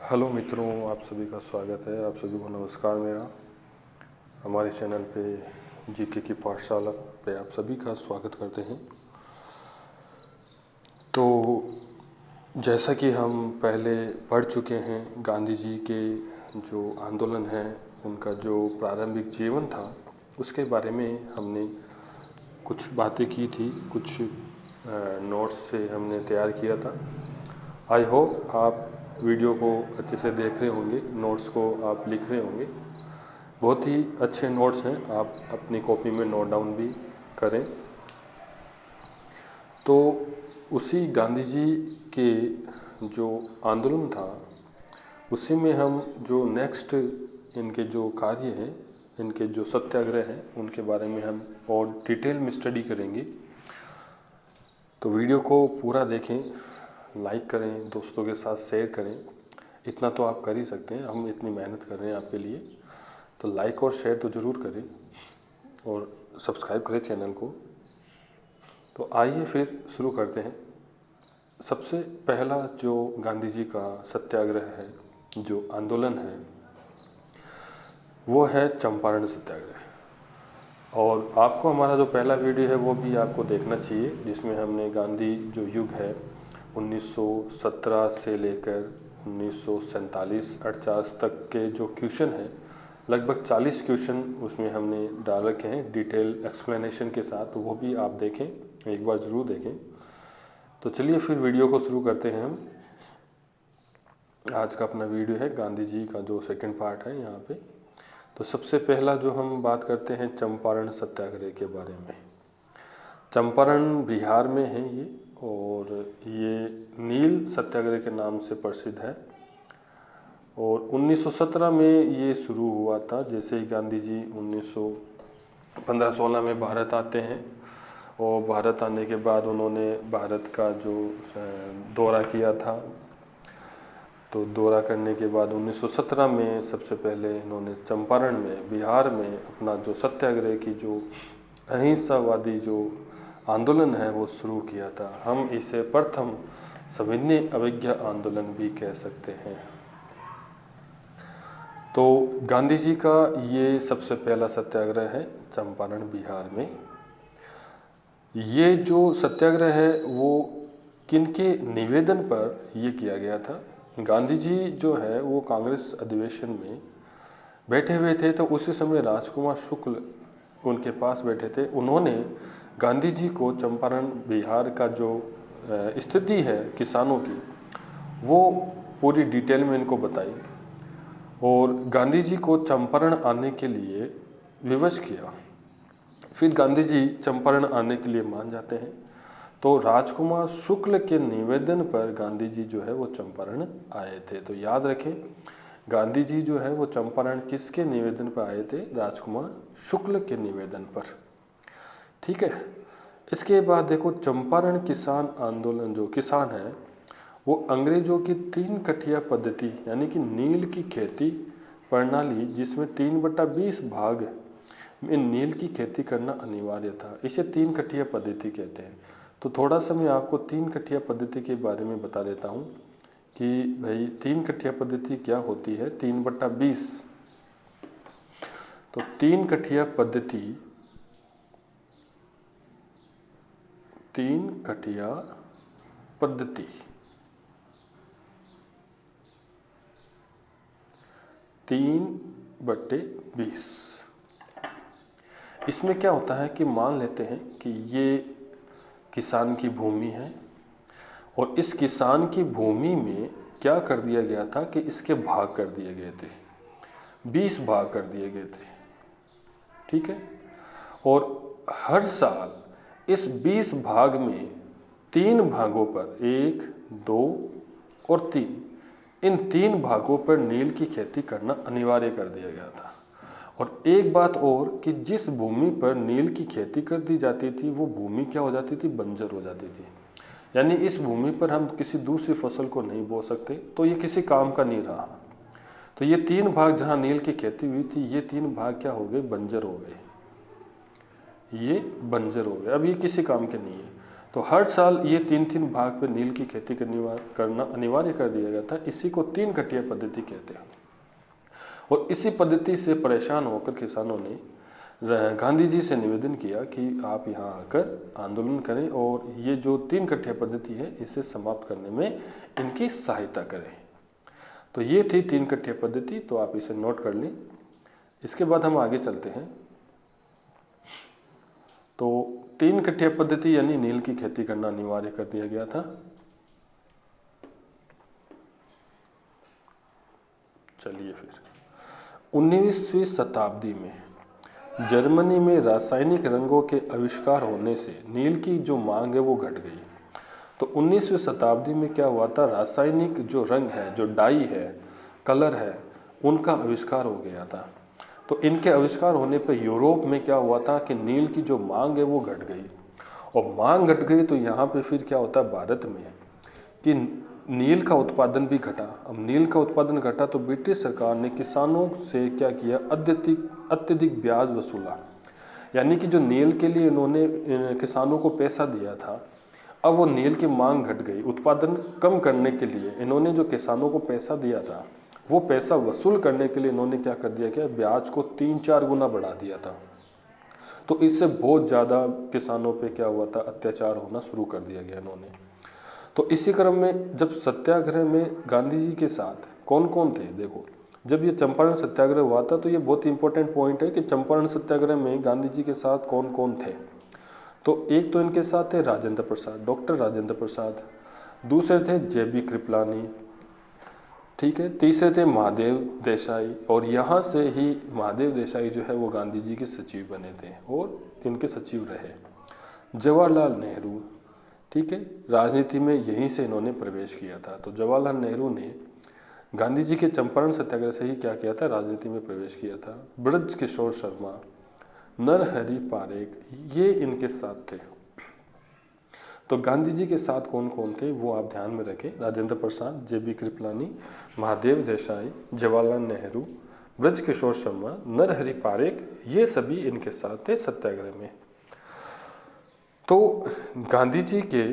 Hello मित्रों, आप सभी का स्वागत है। आप सभी को नमस्कार। मेरा हमारे चैनल पे जीके की पाठशाला पे आप सभी का स्वागत करते हैं। तो जैसा कि हम पहले पढ़ चुके हैं, गांधी जी के जो आंदोलन है, उनका जो प्रारंभिक जीवन था, उसके बारे में हमने कुछ बातें की थी, कुछ नोट्स से हमने तैयार किया था। आई होप आप वीडियो को अच्छे से देख रहे होंगे, नोट्स को आप लिख रहे होंगे। बहुत ही अच्छे नोट्स हैं, आप अपनी कॉपी में नोट डाउन भी करें। तो उसी गांधी जी के जो आंदोलन था, उसी में हम जो नेक्स्ट इनके जो कार्य हैं, इनके जो सत्याग्रह हैं, उनके बारे में हम और डिटेल में स्टडी करेंगे। तो वीडियो को पूरा देखें, लाइक करें, दोस्तों के साथ शेयर करें। इतना तो आप कर ही सकते हैं, हम इतनी मेहनत कर रहे हैं आपके लिए, तो लाइक और शेयर तो ज़रूर करें और सब्सक्राइब करें चैनल को। तो आइए फिर शुरू करते हैं। सबसे पहला जो गांधी जी का सत्याग्रह है, जो आंदोलन है, वो है चंपारण सत्याग्रह। और आपको हमारा जो पहला वीडियो है वो भी आपको देखना चाहिए, जिसमें हमने गांधी जो युग है 1917 से लेकर 1947-48 तक के जो क्वेश्चन हैं, लगभग 40 क्वेश्चन उसमें हमने डाल रखे हैं डिटेल एक्सप्लेनेशन के साथ। तो वो भी आप देखें, एक बार ज़रूर देखें। तो चलिए फिर वीडियो को शुरू करते हैं हम। आज का अपना वीडियो है गांधी जी का जो सेकंड पार्ट है यहाँ पे। तो सबसे पहला जो हम बात करते हैं चंपारण सत्याग्रह के बारे में। चंपारण बिहार में है ये, और ये नील सत्याग्रह के नाम से प्रसिद्ध है। और 1917 में ये शुरू हुआ था। जैसे ही गांधी जी 1915-16 में भारत आते हैं, और भारत आने के बाद उन्होंने भारत का जो दौरा किया था, तो दौरा करने के बाद 1917 में सबसे पहले इन्होंने चंपारण में, बिहार में अपना जो सत्याग्रह की जो अहिंसावादी जो आंदोलन है वो शुरू किया था। हम इसे प्रथम सविनय अवज्ञा आंदोलन भी कह सकते हैं। तो गांधी जी का ये सबसे पहला सत्याग्रह है चंपारण बिहार में। ये जो सत्याग्रह है वो किनके निवेदन पर ये किया गया था? गांधी जी जो है वो कांग्रेस अधिवेशन में बैठे हुए थे, तो उसी समय राजकुमार शुक्ल उनके पास बैठे थे। उन्होंने गांधी जी को चंपारण बिहार का जो स्थिति है किसानों की, वो पूरी डिटेल में इनको बताई, और गांधी जी को चंपारण आने के लिए विवश किया। फिर गांधी जी चंपारण आने के लिए मान जाते हैं। तो राजकुमार शुक्ल के निवेदन पर गांधी जी जो है वो चंपारण आए थे। तो याद रखें, गांधी जी जो है वो चंपारण किसके निवेदन पर आए थे? राजकुमार शुक्ल के निवेदन पर। ठीक है। इसके बाद देखो, चंपारण किसान आंदोलन, जो किसान है वो अंग्रेजों की 3 कठिया पद्धति यानी कि नील की खेती प्रणाली, जिसमें 3/20 भाग में नील की खेती करना अनिवार्य था, इसे 3 कठिया पद्धति कहते हैं। तो थोड़ा सा मैं आपको 3 कठिया पद्धति के बारे में बता देता हूँ कि भाई 3 कठिया पद्धति क्या होती है। 3/20, तो 3 कठिया पद्धति, 3 कठिया पद्धति 3/20। इसमें क्या होता है कि मान लेते हैं कि ये किसान की भूमि है, और इस किसान की भूमि में क्या कर दिया गया था कि इसके भाग कर दिए गए थे, 20 भाग कर दिए गए थे। ठीक है। और हर साल इस 20 भाग में 3 भागों पर, 1, 2 और 3, इन 3 भागों पर नील की खेती करना अनिवार्य कर दिया गया था। और एक बात और कि जिस भूमि पर नील की खेती कर दी जाती थी, वो भूमि क्या हो जाती थी? बंजर हो जाती थी। यानी इस भूमि पर हम किसी दूसरी फसल को नहीं बो सकते, तो ये किसी काम का नहीं रहा। तो ये 3 भाग जहाँ नील की खेती हुई थी, ये 3 भाग क्या हो गए? बंजर हो गए। ये बंजर हो गए, अब ये किसी काम के नहीं है। तो हर साल ये 3-3 भाग पे नील की खेती करना अनिवार्य कर दिया गया था। इसी को 3 कटिया पद्धति कहते हैं। और इसी पद्धति से परेशान होकर किसानों ने गांधी जी से निवेदन किया कि आप यहाँ आकर आंदोलन करें और ये जो 3 कटिया पद्धति है इसे समाप्त करने में इनकी सहायता करें। तो ये थी 3 कटिया पद्धति, तो आप इसे नोट कर लें। इसके बाद हम आगे चलते हैं। तो 3 कटिया पद्धति यानी नील की खेती करना अनिवार्य कर दिया गया था। चलिए फिर 19वीं शताब्दी में जर्मनी में रासायनिक रंगों के आविष्कार होने से नील की जो मांग है वो घट गई। तो 19वीं शताब्दी में क्या हुआ था, रासायनिक जो रंग है, जो डाई है, कलर है, उनका आविष्कार हो गया था। तो इनके आविष्कार होने पर यूरोप में क्या हुआ था कि नील की जो मांग है वो घट गई। और मांग घट गई तो यहाँ पे फिर क्या होता है भारत में कि नील का उत्पादन भी घटा। अब नील का उत्पादन घटा तो ब्रिटिश सरकार ने किसानों से क्या किया, अत्यधिक ब्याज वसूला। यानी कि जो नील के लिए इन्होंने किसानों को पैसा दिया था, अब वो नील की मांग घट गई। उत्पादन कम करने के लिए इन्होंने जो किसानों को पैसा दिया था, वो पैसा वसूल करने के लिए इन्होंने क्या कर दिया, क्या ब्याज को 3-4 गुना बढ़ा दिया था। तो इससे बहुत ज़्यादा किसानों पे क्या हुआ था, अत्याचार होना शुरू कर दिया गया इन्होंने। तो इसी क्रम में जब सत्याग्रह में गांधी जी के साथ कौन कौन थे, देखो जब ये चंपारण सत्याग्रह हुआ था तो ये बहुत इंपॉर्टेंट पॉइंट है कि चंपारण सत्याग्रह में गांधी जी के साथ कौन कौन थे। तो एक तो इनके साथ थे राजेंद्र प्रसाद, डॉक्टर राजेंद्र प्रसाद। दूसरे थे JB कृपलानी, ठीक है। तीसरे थे महादेव देसाई, और यहाँ से ही महादेव देसाई जो है वो गांधी जी के सचिव बने थे और इनके सचिव रहे। जवाहरलाल नेहरू, ठीक है, राजनीति में यहीं से इन्होंने प्रवेश किया था। तो जवाहरलाल नेहरू ने गांधी जी के चंपारण सत्याग्रह से ही क्या किया था, राजनीति में प्रवेश किया था। ब्रज किशोर शर्मा, नरहरि पारेख, ये इनके साथ थे। तो गांधी जी के साथ कौन कौन थे वो आप ध्यान में रखें। राजेंद्र प्रसाद, JB कृपलानी, महादेव देसाई, जवाहरलाल नेहरू, ब्रज किशोर शर्मा, नरहरि पारेख, ये सभी इनके साथ थे सत्याग्रह में। तो गांधी जी के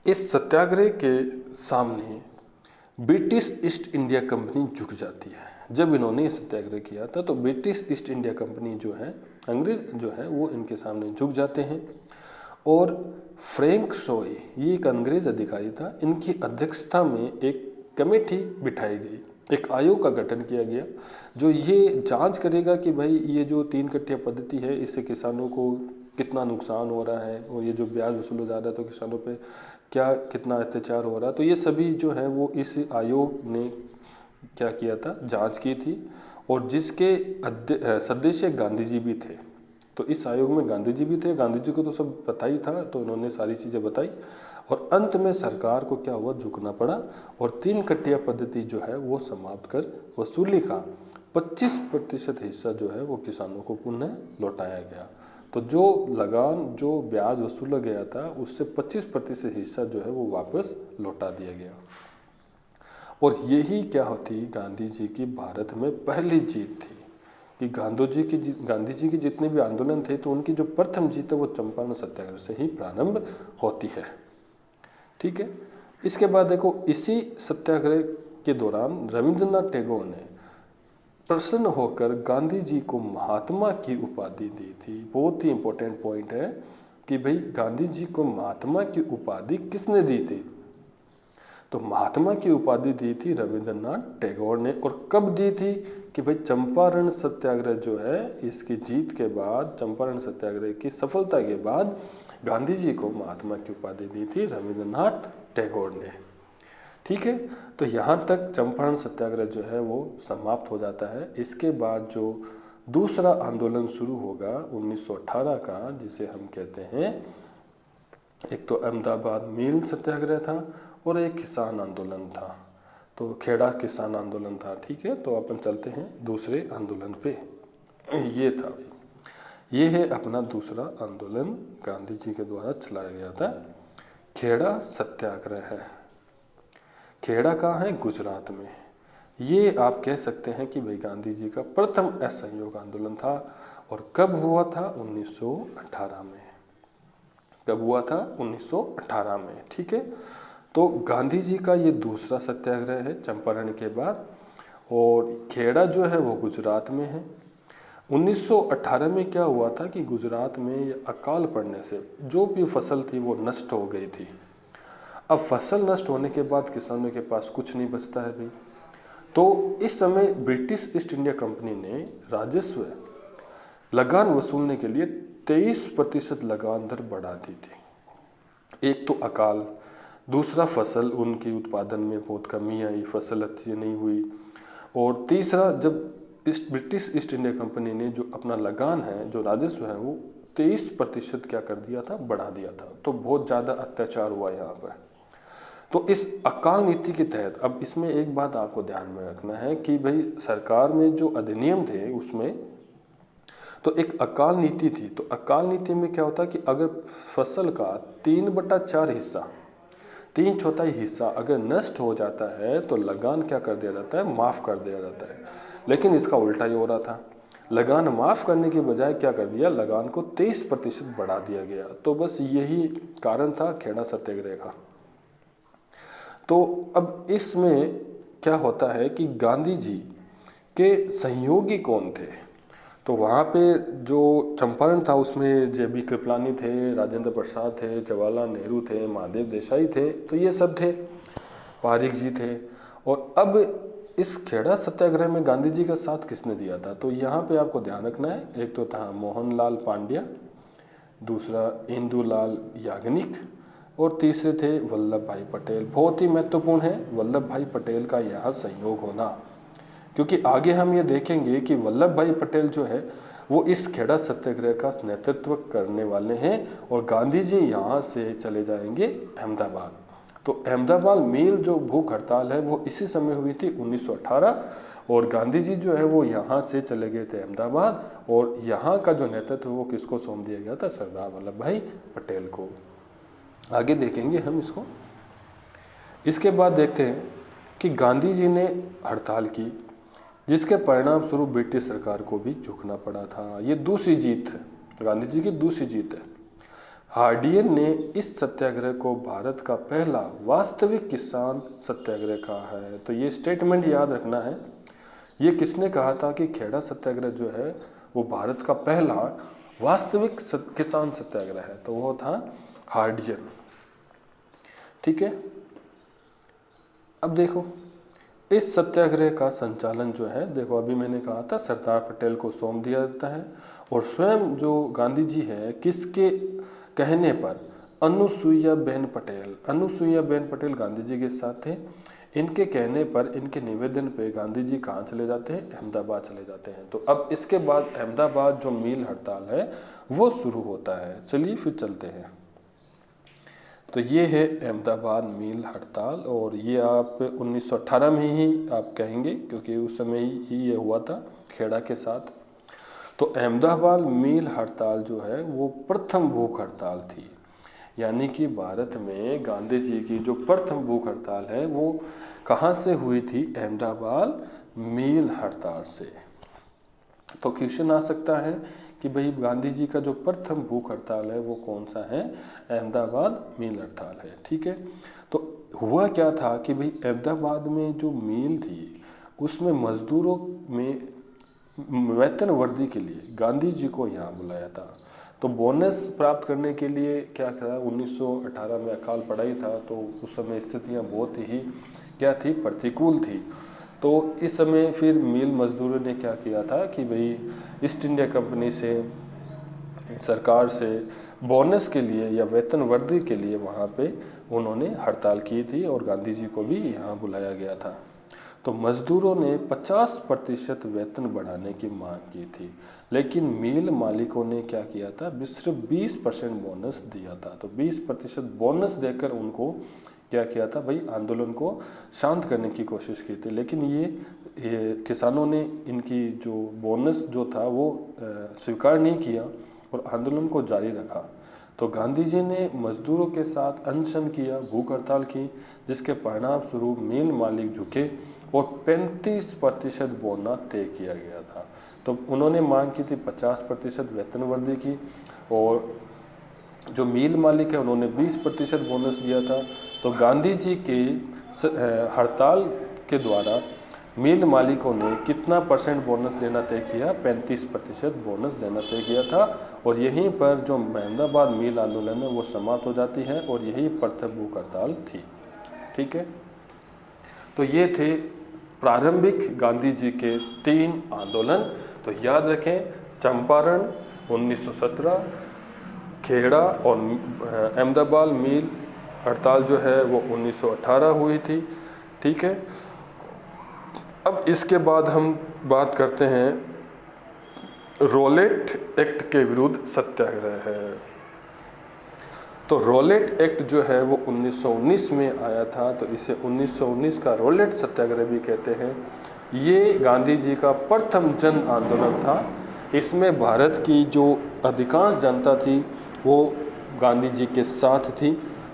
इस सत्याग्रह के सामने ब्रिटिश ईस्ट इंडिया कंपनी झुक जाती है। जब इन्होंने ये सत्याग्रह किया था तो ब्रिटिश ईस्ट इंडिया कंपनी जो है, अंग्रेज जो है वो इनके सामने झुक जाते हैं। और फ्रैंक शॉय, ये एक अंग्रेज अधिकारी था, इनकी अध्यक्षता में एक कमेटी बिठाई गई, एक आयोग का गठन किया गया जो ये जांच करेगा कि भाई ये जो 3 कटिया पद्धति है इससे किसानों को कितना नुकसान हो रहा है, और ये जो ब्याज वसूला जा रहा है तो किसानों पे क्या कितना अत्याचार हो रहा है। तो ये सभी जो है वो इस आयोग ने क्या किया था, जांच की थी। और जिसके सदस्य गांधी जी भी थे। तो इस आयोग में गांधी जी भी थे, गांधी जी को तो सब पता ही था, तो इन्होंने सारी चीज़ें बताई। और अंत में सरकार को क्या हुआ, झुकना पड़ा और 3 कटिया पद्धति जो है वो समाप्त कर वसूली का 25% हिस्सा जो है वो किसानों को पुनः लौटाया गया। तो जो लगान, जो ब्याज वसूला गया था उससे 25% हिस्सा जो है वो वापस लौटा दिया गया। और यही क्या होती गांधी जी की भारत में पहली जीत थी कि गांधी जी की जितने भी आंदोलन थे तो उनकी जो प्रथम जीत है वो चंपारण सत्याग्रह से ही प्रारंभ होती है, ठीक है। इसके बाद देखो इसी सत्याग्रह के दौरान रविंद्रनाथ टैगोर ने प्रसन्न होकर गांधी जी को महात्मा की उपाधि दी थी। बहुत ही इंपॉर्टेंट पॉइंट है कि भाई गांधी जी को महात्मा की उपाधि किसने दी थी, तो महात्मा की उपाधि दी थी रविंद्रनाथ टैगोर ने। और कब दी थी कि भाई चंपारण सत्याग्रह जो है इसकी जीत के बाद, चंपारण सत्याग्रह की सफलता के बाद गांधी जी को महात्मा की उपाधि दी थी रविंद्रनाथ टैगोर ने, ठीक है। तो यहाँ तक चंपारण सत्याग्रह जो है वो समाप्त हो जाता है। इसके बाद जो दूसरा आंदोलन शुरू होगा 1918 का, जिसे हम कहते हैं, एक तो अहमदाबाद मिल सत्याग्रह था और एक किसान आंदोलन था, तो खेड़ा किसान आंदोलन था, ठीक है। तो अपन चलते हैं दूसरे आंदोलन पे। ये था, ये है अपना दूसरा आंदोलन गांधी जी के द्वारा चलाया गया था, खेड़ा सत्याग्रह है। खेड़ा कहाँ है, गुजरात में। ये आप कह सकते हैं कि भाई गांधी जी का प्रथम असहयोग आंदोलन था। और कब हुआ था, 1918 में। कब हुआ था? 1918 में। ठीक है, तो गांधी जी का ये दूसरा सत्याग्रह है चंपारण के बाद, और खेड़ा जो है वो गुजरात में है। 1918 में क्या हुआ था कि गुजरात में अकाल पड़ने से जो भी फसल थी वो नष्ट हो गई थी। अब फसल नष्ट होने के बाद किसानों के पास कुछ नहीं बचता है भाई। तो इस समय ब्रिटिश ईस्ट इंडिया कंपनी ने राजस्व लगान वसूलने के लिए 23% लगान दर बढ़ा दी थी। एक तो अकाल, दूसरा फसल उनकी उत्पादन में बहुत कमी आई, फसल अच्छी नहीं हुई, और तीसरा जब ब्रिटिश ईस्ट इंडिया कंपनी ने जो अपना लगान है, जो राजस्व है, वो 23% क्या कर दिया था? बढ़ा दिया था। तो बहुत ज़्यादा अत्याचार हुआ यहाँ पर। तो इस अकाल नीति के तहत, अब इसमें एक बात आपको ध्यान में रखना है कि भाई सरकार में जो अधिनियम थे उसमें तो एक अकाल नीति थी। तो अकाल नीति में क्या होता कि अगर फसल का 3/4 हिस्सा, 3/4 हिस्सा अगर नष्ट हो जाता है तो लगान क्या कर दिया जाता है? माफ़ कर दिया जाता है। लेकिन इसका उल्टा ही हो रहा था, लगान माफ़ करने के बजाय क्या कर दिया? लगान को 23% बढ़ा दिया गया। तो बस यही कारण था खेड़ा सत्याग्रह का। तो अब इसमें क्या होता है कि गांधी जी के सहयोगी कौन थे? तो वहाँ पे जो चंपारण था उसमें जे.बी. कृपलानी थे, राजेंद्र प्रसाद थे, जवाहरलाल नेहरू थे, महादेव देसाई थे, तो ये सब थे, पारिक जी थे। और अब इस खेड़ा सत्याग्रह में गांधी जी का साथ किसने दिया था? तो यहाँ पे आपको ध्यान रखना है, एक तो था मोहनलाल पांड्या, दूसरा इंदुलाल याग्निक, और तीसरे थे वल्लभ भाई पटेल। बहुत ही महत्वपूर्ण है वल्लभ भाई पटेल का यहाँ संयोग होना, क्योंकि आगे हम ये देखेंगे कि वल्लभ भाई पटेल जो है वो इस खेड़ा सत्याग्रह का नेतृत्व करने वाले हैं, और गांधी जी यहाँ से चले जाएंगे अहमदाबाद। तो अहमदाबाद मील जो भूख हड़ताल है वो इसी समय हुई थी 1918, और गांधी जी जो है वो यहाँ से चले गए थे अहमदाबाद, और यहाँ का जो नेतृत्व वो किसको सौंप दिया गया था? सरदार वल्लभ भाई पटेल को। आगे देखेंगे हम इसको। इसके बाद देखते हैं कि गांधी जी ने हड़ताल की, जिसके परिणाम स्वरूप ब्रिटिश सरकार को भी झुकना पड़ा था। ये दूसरी जीत है, गांधी जी की दूसरी जीत है। हार्डियन ने इस सत्याग्रह को भारत का पहला वास्तविक किसान सत्याग्रह कहा है। तो ये स्टेटमेंट याद रखना है, ये किसने कहा था कि खेड़ा सत्याग्रह जो है वो भारत का पहला वास्तविक किसान सत्याग्रह है? तो वो था हार्डियन। ठीक है, अब देखो इस सत्याग्रह का संचालन जो है, देखो अभी मैंने कहा था सरदार पटेल को सौंप दिया जाता है, और स्वयं जो गांधी जी है किसके कहने पर? अनुसुईया बेन पटेल गांधी जी के साथ थे। इनके कहने पर, इनके निवेदन पे गांधी जी कहाँ चले जाते हैं? अहमदाबाद चले जाते हैं। तो अब इसके बाद अहमदाबाद जो मील हड़ताल है वो शुरू होता है। चलिए फिर चलते हैं। तो ये है अहमदाबाद मील हड़ताल, और ये आप 1918 में ही आप कहेंगे, क्योंकि उस समय ही ये हुआ था खेड़ा के साथ। तो अहमदाबाद मील हड़ताल जो है वो प्रथम भूख हड़ताल थी, यानी कि भारत में गांधी जी की जो प्रथम भूख हड़ताल है वो कहाँ से हुई थी? अहमदाबाद मील हड़ताल से। तो क्वेश्चन आ सकता है कि भाई गांधी जी का जो प्रथम भूख हड़ताल है वो कौन सा है? अहमदाबाद मील हड़ताल है। ठीक है, तो हुआ क्या था कि भाई अहमदाबाद में जो मील थी उसमें मजदूरों में वेतन वृद्धि के लिए गांधी जी को यहाँ बुलाया था। तो बोनस प्राप्त करने के लिए क्या था? 1918 में अकाल पड़ा ही था, तो उस समय स्थितियाँ बहुत ही क्या थी? प्रतिकूल थी। तो इस समय फिर मिल मजदूरों ने क्या किया था कि भाई ईस्ट इंडिया कंपनी से, सरकार से बोनस के लिए या वेतन वृद्धि के लिए वहाँ पे उन्होंने हड़ताल की थी, और गांधी जी को भी यहाँ बुलाया गया था। तो मजदूरों ने 50% वेतन बढ़ाने की मांग की थी, लेकिन मिल मालिकों ने क्या किया था? सिर्फ 20% बोनस दिया था। तो 20% बोनस देकर उनको क्या किया था भाई? आंदोलन को शांत करने की कोशिश की थी। लेकिन ये किसानों ने इनकी जो बोनस जो था वो स्वीकार नहीं किया और आंदोलन को जारी रखा। तो गांधी जी ने मजदूरों के साथ अनशन किया, भूख हड़ताल की, जिसके परिणाम स्वरूप मिल मालिक झुके और 35% बोनस तय किया गया था। तो उन्होंने मांग की थी 50% वेतन वृद्धि की, और जो मिल मालिक है उन्होंने 20% बोनस दिया था। तो गांधी जी के हड़ताल के द्वारा मिल मालिकों ने कितना परसेंट बोनस देना तय किया? 35% बोनस देना तय किया था। और यहीं पर जो अहमदाबाद मिल आंदोलन है वो समाप्त हो जाती है और यही प्रथम भूख हड़ताल थी। ठीक है, तो ये थे प्रारंभिक गांधी जी के 3 आंदोलन। तो याद रखें, चंपारण 1917, खेड़ा और अहमदाबाद मिल हड़ताल जो है वो 1918 हुई थी। ठीक है, अब इसके बाद हम बात करते हैं रॉलेट एक्ट के विरुद्ध सत्याग्रह है। तो रॉलेट एक्ट जो है वो 1919 में आया था, तो इसे 1919 का रॉलेट सत्याग्रह भी कहते हैं। ये गांधी जी का प्रथम जन आंदोलन था। इसमें भारत की जो अधिकांश जनता थी वो गांधी जी के साथ थी,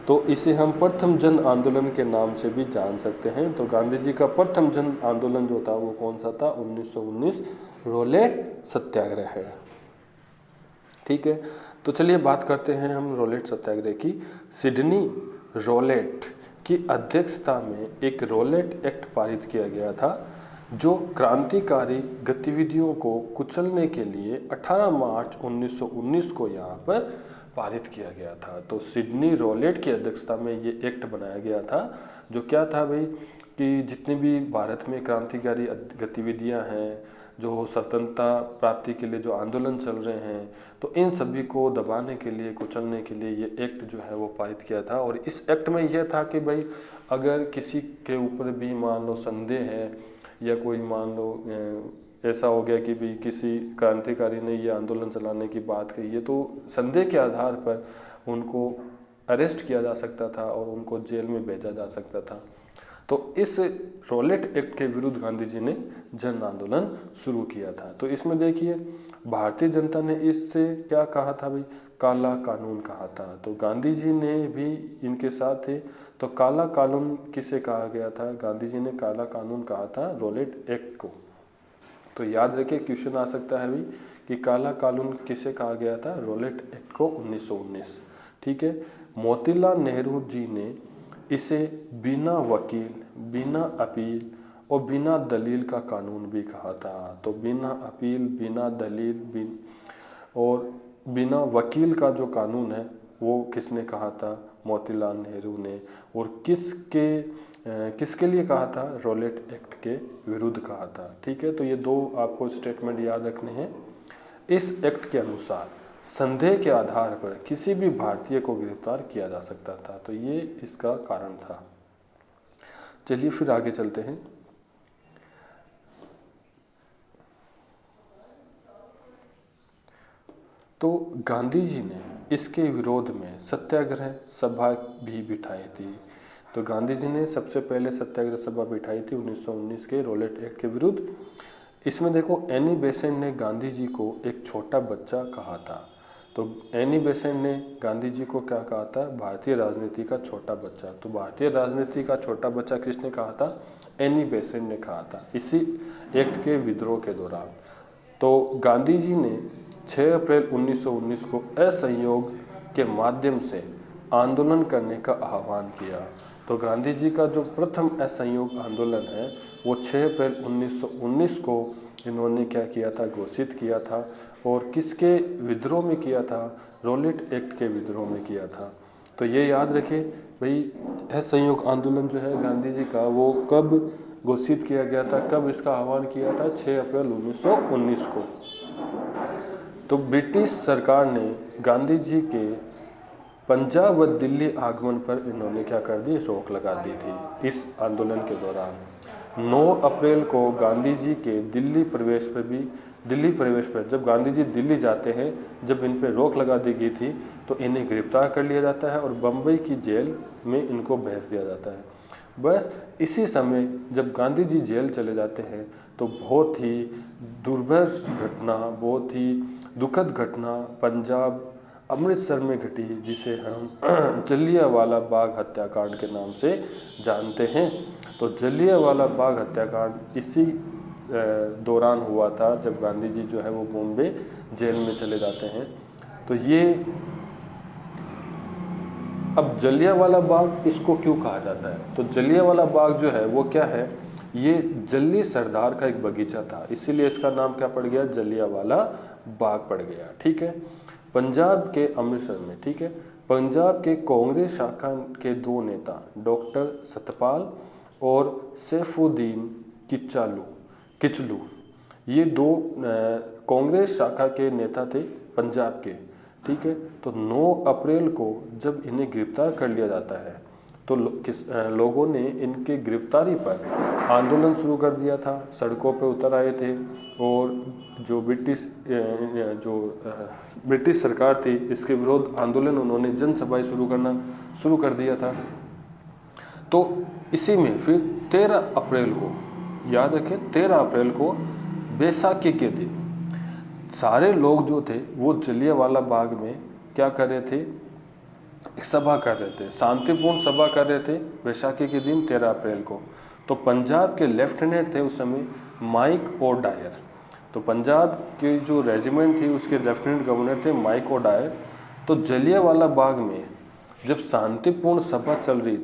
तो इसे हम प्रथम जन आंदोलन के नाम से भी जान सकते हैं। तो गांधी जी का प्रथम जन आंदोलन जो था वो कौन सा था? 1919 रॉलेट सत्याग्रह है। ठीक है, तो चलिए बात करते हैं हम रॉलेट सत्याग्रह की। सिडनी रॉलेट की अध्यक्षता में एक रॉलेट एक्ट पारित किया गया था, जो क्रांतिकारी गतिविधियों को कुचलने के लिए 18 मार्च 1919 को यहाँ पर पारित किया गया था। तो सिडनी रॉलेट की अध्यक्षता में ये एक्ट बनाया गया था, जो क्या था भाई कि जितनी भी भारत में क्रांतिकारी गतिविधियां हैं, जो स्वतंत्रता प्राप्ति के लिए जो आंदोलन चल रहे हैं, तो इन सभी को दबाने के लिए, कुचलने के लिए ये एक्ट जो है वो पारित किया था। और इस एक्ट में यह था कि भाई अगर किसी के ऊपर भी मान लो संदेह है या कोई मान लो ऐसा हो गया कि भी किसी क्रांतिकारी ने ये आंदोलन चलाने की बात कही है, तो संदेह के आधार पर उनको अरेस्ट किया जा सकता था और उनको जेल में भेजा जा सकता था। तो इस रॉलेट एक्ट के विरुद्ध गांधी जी ने जन आंदोलन शुरू किया था। तो इसमें देखिए भारतीय जनता ने इससे क्या कहा था भाई? काला कानून कहा था। तो गांधी जी ने भी इनके साथ थे। तो काला कानून किसे कहा गया था? गांधी जी ने काला कानून कहा था रॉलेट एक्ट को। तो याद रखिए, क्वेश्चन आ सकता है भाई कि काला कानून किसे कहा गया था? रॉलेट एक्ट को 1919। ठीक है, मोतीलाल नेहरू जी ने इसे बिना वकील, बिना अपील और बिना दलील का कानून भी कहा था। तो बिना अपील, बिना दलील और बिना वकील का जो कानून है वो किसने कहा था? मोतीलाल नेहरू ने। और किसके लिए कहा था? रॉलेट एक्ट के विरुद्ध कहा था। ठीक है, तो ये 2 आपको स्टेटमेंट याद रखने हैं। इस एक्ट के अनुसार संदेह के आधार पर किसी भी भारतीय को गिरफ्तार किया जा सकता था। तो ये इसका कारण था। चलिए फिर आगे चलते हैं। तो गांधी जी ने इसके विरोध में सत्याग्रह सभा भी बिठाई थी। तो गांधी जी ने सबसे पहले सत्याग्रह सभा बिठाई थी 1919 के रॉलेट एक्ट के विरुद्ध। इसमें देखो, एनी बेसेंट ने गांधी जी को एक छोटा बच्चा कहा था। तो एनी बेसेंट ने गांधी जी को क्या कहा था? भारतीय राजनीति का छोटा बच्चा। तो भारतीय राजनीति का छोटा बच्चा किसने कहा था? एनी बेसेंट ने कहा था इसी एक्ट के विद्रोह के दौरान। तो गांधी जी ने 6 अप्रैल 1919 को असहयोग के माध्यम से आंदोलन करने का आह्वान किया। तो गांधी जी का जो प्रथम असहयोग आंदोलन है वो 6 अप्रैल 1919 को इन्होंने क्या किया था? घोषित किया था। और किसके विद्रोह में किया था? रॉलेट एक्ट के विद्रोह में किया था। तो ये याद रखें भाई, असहयोग आंदोलन जो है गांधी जी का वो कब घोषित किया गया था, कब इसका आह्वान किया था? 6 अप्रैल 1919 को। तो ब्रिटिश सरकार ने गांधी जी के पंजाब व दिल्ली आगमन पर इन्होंने क्या कर दी? रोक लगा दी थी इस आंदोलन के दौरान। 9 अप्रैल को गांधी जी के दिल्ली प्रवेश पर जब गांधी जी दिल्ली जाते हैं, जब इन पर रोक लगा दी गई थी, तो इन्हें गिरफ्तार कर लिया जाता है और बम्बई की जेल में इनको भेज दिया जाता है। बस इसी समय जब गांधी जी जेल चले जाते हैं तो बहुत ही दुर्भर घटना, बहुत ही दुखद घटना पंजाब अमृतसर में घटी, जिसे हम जलियांवाला बाग हत्याकांड के नाम से जानते हैं। तो जलियांवाला बाग हत्याकांड इसी दौरान हुआ था जब गांधी जी जो है वो बॉम्बे जेल में चले जाते हैं। तो ये अब जलियांवाला बाग इसको क्यों कहा जाता है? तो जलियांवाला बाग जो है वो क्या है, ये जल्ली सरदार का एक बगीचा था, इसीलिए इसका नाम क्या पड़ गया, जलियांवाला बाग पड़ गया। ठीक है, पंजाब के अमृतसर में, ठीक है, पंजाब के कांग्रेस शाखा के दो नेता डॉक्टर सतपाल और सैफुद्दीन किचलू, ये दो कांग्रेस शाखा के नेता थे पंजाब के। ठीक है, तो 9 अप्रैल को जब इन्हें गिरफ्तार कर लिया जाता है तो लोगों ने इनके गिरफ्तारी पर आंदोलन शुरू कर दिया था, सड़कों पर उतर आए थे और जो ब्रिटिश सरकार थी इसके विरोध आंदोलन उन्होंने जनसभाएं शुरू कर दिया था। तो इसी में फिर 13 अप्रैल को, याद रखें 13 अप्रैल को बैसाखी के दिन सारे लोग जो थे वो जलियांवाला बाग में क्या कर रहे थे, एक सभा कर रहे थे, शांतिपूर्ण सभा कर रहे थे बैसाखी के दिन 13 अप्रैल को। तो पंजाब के लेफ्टिनेंट थे उस समय माइक ओ डायर, तो पंजाब की जो रेजिमेंट थी उसके लेफ्टिनेंट गवर्नर थे माइक ओ डायर। तो जलियांवाला बाग में जब शांतिपूर्ण सभा चल रही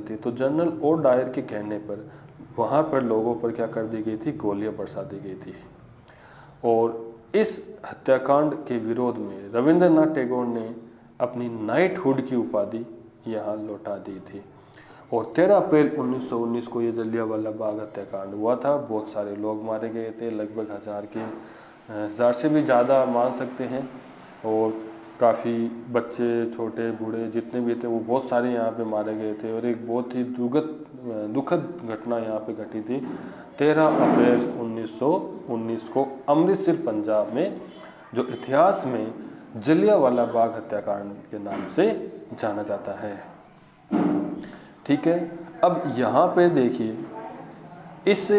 थी तो जनरल ओ डायर के कहने पर वहाँ पर लोगों पर क्या कर दी गई थी, गोलियां बरसा दी गई थी। और इस हत्याकांड के विरोध में रविंद्रनाथ टैगोर ने अपनी नाइटहुड की उपाधि यहाँ लौटा दी थी। और 13 अप्रैल 1919 को ये जलियांवाला बाग हत्याकांड हुआ था। बहुत सारे लोग मारे गए थे, लगभग 1000 से भी ज़्यादा मान सकते हैं। और काफ़ी बच्चे, छोटे बूढ़े जितने भी थे वो बहुत सारे यहाँ पे मारे गए थे। और एक बहुत ही दुखद घटना यहाँ पे घटी थी 13 अप्रैल 1919 को अमृतसर पंजाब में, जो इतिहास में जलियांवाला बाग हत्याकांड के नाम से जाना जाता है। ठीक है, अब यहाँ पे देखिए, इस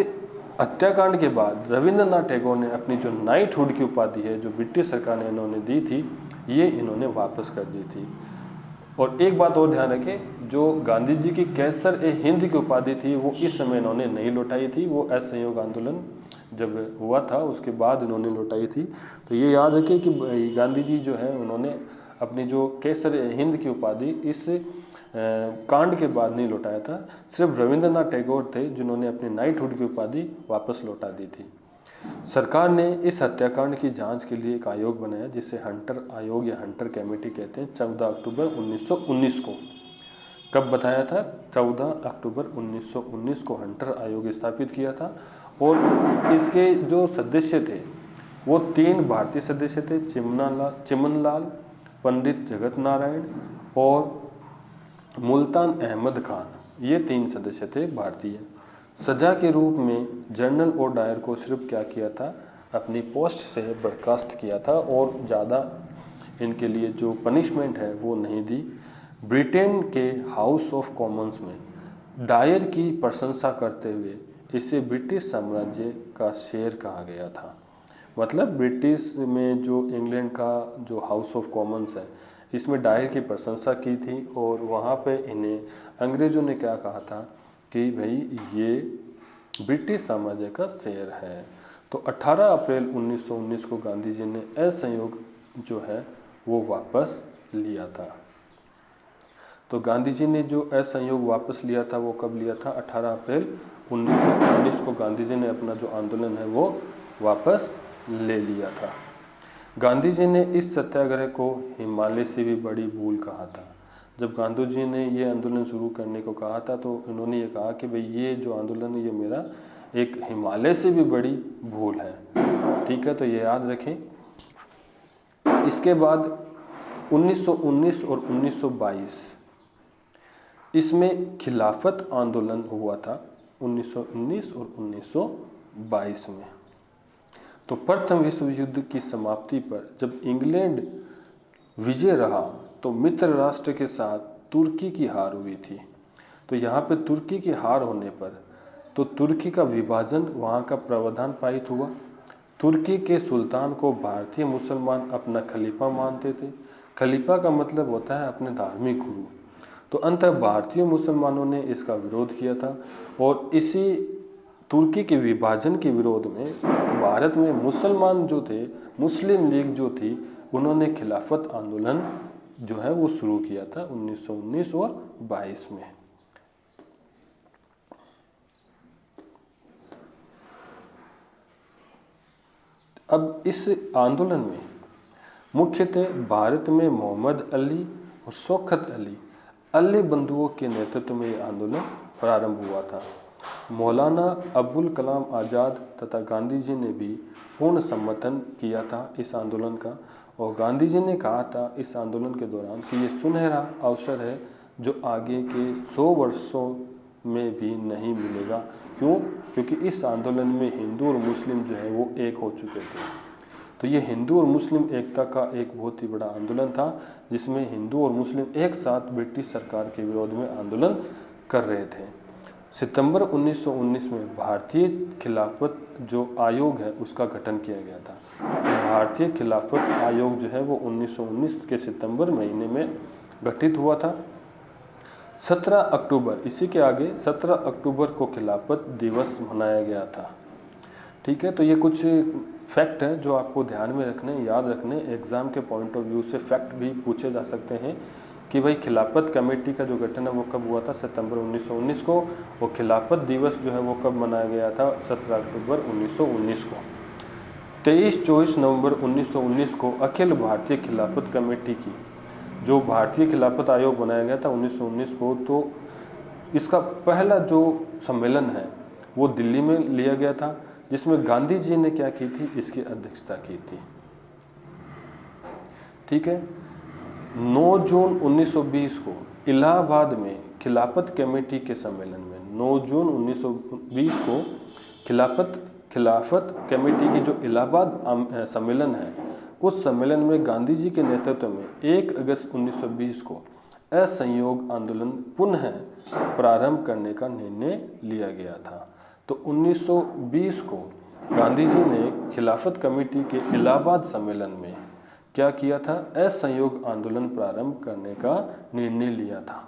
हत्याकांड के बाद रविंद्रनाथ टैगोर ने अपनी जो नाइटहुड की उपाधि है जो ब्रिटिश सरकार ने इन्होंने दी थी, ये इन्होंने वापस कर दी थी। और एक बात और ध्यान रखें, जो गांधी जी की कैसर-ए-हिंद की उपाधि थी वो इस समय इन्होंने नहीं लौटाई थी, वो असहयोग आंदोलन जब हुआ था उसके बाद इन्होंने लौटाई थी। तो ये याद रखें कि गांधी जी जो है उन्होंने अपनी जो कैसर-ए-हिंद की उपाधि इस कांड के बाद नहीं लौटाया था, सिर्फ रविंद्रनाथ टैगोर थे जिन्होंने अपनी नाइटहुड की उपाधि वापस लौटा दी थी। सरकार ने इस हत्याकांड की जांच के लिए एक आयोग बनाया जिसे हंटर आयोग या हंटर कमेटी कहते हैं। 14 अक्टूबर 1919 को, कब बताया था, 14 अक्टूबर 1919 को हंटर आयोग स्थापित किया था। और इसके जो सदस्य थे वो 3 भारतीय सदस्य थे, चिमनलाल, पंडित जगत नारायण और मुल्तान अहमद खान, ये 3 सदस्य थे भारतीय। सजा के रूप में जनरल ओ डायर को सिर्फ क्या किया था, अपनी पोस्ट से बर्खास्त किया था और ज़्यादा इनके लिए जो पनिशमेंट है वो नहीं दी। ब्रिटेन के हाउस ऑफ कॉमन्स में डायर की प्रशंसा करते हुए इसे ब्रिटिश साम्राज्य का शेर कहा गया था। मतलब ब्रिटिश में जो इंग्लैंड का जो हाउस ऑफ कॉमन्स है इसमें डायर की प्रशंसा की थी और वहाँ पे इन्हें अंग्रेज़ों ने क्या कहा था कि भाई ये ब्रिटिश साम्राज्य का शेर है। तो 18 अप्रैल 1919 को गांधी जी ने असहयोग जो है वो वापस लिया था। तो गांधी जी ने जो असहयोग वापस लिया था वो कब लिया था, 18 अप्रैल 1919 को गांधी जी ने अपना जो आंदोलन है वो वापस ले लिया था। गांधी जी ने इस सत्याग्रह को हिमालय से भी बड़ी भूल कहा था। जब गांधी जी ने ये आंदोलन शुरू करने को कहा था तो इन्होंने ये कहा कि भाई ये जो आंदोलन है ये मेरा एक हिमालय से भी बड़ी भूल है। ठीक है, तो ये याद रखें। इसके बाद 1919 और 1922 इसमें खिलाफत आंदोलन हुआ था 1919 और 1922 में। तो प्रथम विश्व युद्ध की समाप्ति पर जब इंग्लैंड विजय रहा तो मित्र राष्ट्र के साथ तुर्की की हार हुई थी। तो यहाँ पे तुर्की की हार होने पर तो तुर्की का विभाजन, वहाँ का प्रावधान पारित हुआ। तुर्की के सुल्तान को भारतीय मुसलमान अपना खलीफा मानते थे। खलीफा का मतलब होता है अपने धार्मिक गुरु। तो अंततः भारतीय मुसलमानों ने इसका विरोध किया था और इसी तुर्की के विभाजन के विरोध में भारत में मुसलमान जो थे, मुस्लिम लीग जो थी, उन्होंने खिलाफत आंदोलन जो है वो शुरू किया था 1919 और 22 में। अब इस आंदोलन में मुख्यतः भारत में मोहम्मद अली और शौकत अली बंधुओं के नेतृत्व में ये आंदोलन प्रारंभ हुआ था। मौलाना अबुल कलाम आज़ाद तथा गांधी जी ने भी पूर्ण समर्थन किया था इस आंदोलन का, और गांधी जी ने कहा था इस आंदोलन के दौरान कि ये सुनहरा अवसर है जो आगे के 100 वर्षों में भी नहीं मिलेगा। क्यों? क्योंकि इस आंदोलन में हिंदू और मुस्लिम जो है वो एक हो चुके थे। तो ये हिंदू और मुस्लिम एकता का एक बहुत ही बड़ा आंदोलन था, जिसमें हिंदू और मुस्लिम एक साथ ब्रिटिश सरकार के विरोध में आंदोलन कर रहे थे। सितंबर 1919 में भारतीय खिलाफत जो आयोग है उसका गठन किया गया था। भारतीय खिलाफत आयोग जो है वो 1919 के सितंबर महीने में गठित हुआ था। 17 अक्टूबर, इसी के आगे 17 अक्टूबर को खिलाफत दिवस मनाया गया था। ठीक है, तो ये कुछ फैक्ट हैं जो आपको ध्यान में रखने, याद रखने, एग्ज़ाम के पॉइंट ऑफ व्यू से फैक्ट भी पूछे जा सकते हैं कि भाई खिलाफत कमेटी का जो गठन है वो कब हुआ था, सितंबर 1919 को, और खिलाफत दिवस जो है वो कब मनाया गया था, 17 अक्टूबर 1919 को। 23-24 नवंबर 1919 को अखिल भारतीय खिलाफत कमेटी की जो भारतीय खिलाफत आयोग बनाया गया था 1919 को, तो इसका पहला जो सम्मेलन है वो दिल्ली में लिया गया था, जिसमें गांधी जी ने क्या की थी, इसकी अध्यक्षता की थी। ठीक है, 9 जून 1920 को इलाहाबाद में खिलाफत कमेटी के सम्मेलन में 9 जून 1920 को खिलाफत कमेटी की जो इलाहाबाद सम्मेलन है, उस सम्मेलन में गांधी जी के नेतृत्व में 1 अगस्त 1920 को असहयोग आंदोलन पुनः प्रारंभ करने का निर्णय लिया गया था। तो 1920 को गांधी जी ने खिलाफत कमेटी के इलाहाबाद सम्मेलन में क्या किया था, असहयोग आंदोलन प्रारंभ करने का निर्णय लिया था।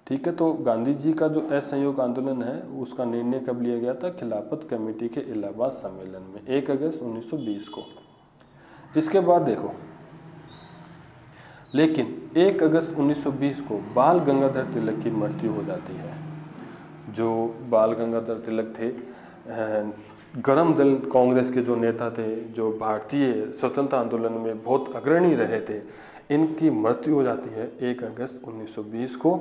ठीक है, तो गांधी जी का जो असहयोग आंदोलन है उसका निर्णय कब लिया गया था, खिलाफत कमेटी के इलाहाबाद सम्मेलन में 1 अगस्त 1920 को। इसके बाद देखो, लेकिन 1 अगस्त 1920 को बाल गंगाधर तिलक की मृत्यु हो जाती है। जो बाल गंगाधर तिलक थे, गरम दल कांग्रेस के जो नेता थे, जो भारतीय स्वतंत्रता आंदोलन में बहुत अग्रणी रहे थे, इनकी मृत्यु हो जाती है 1 अगस्त 1920 को।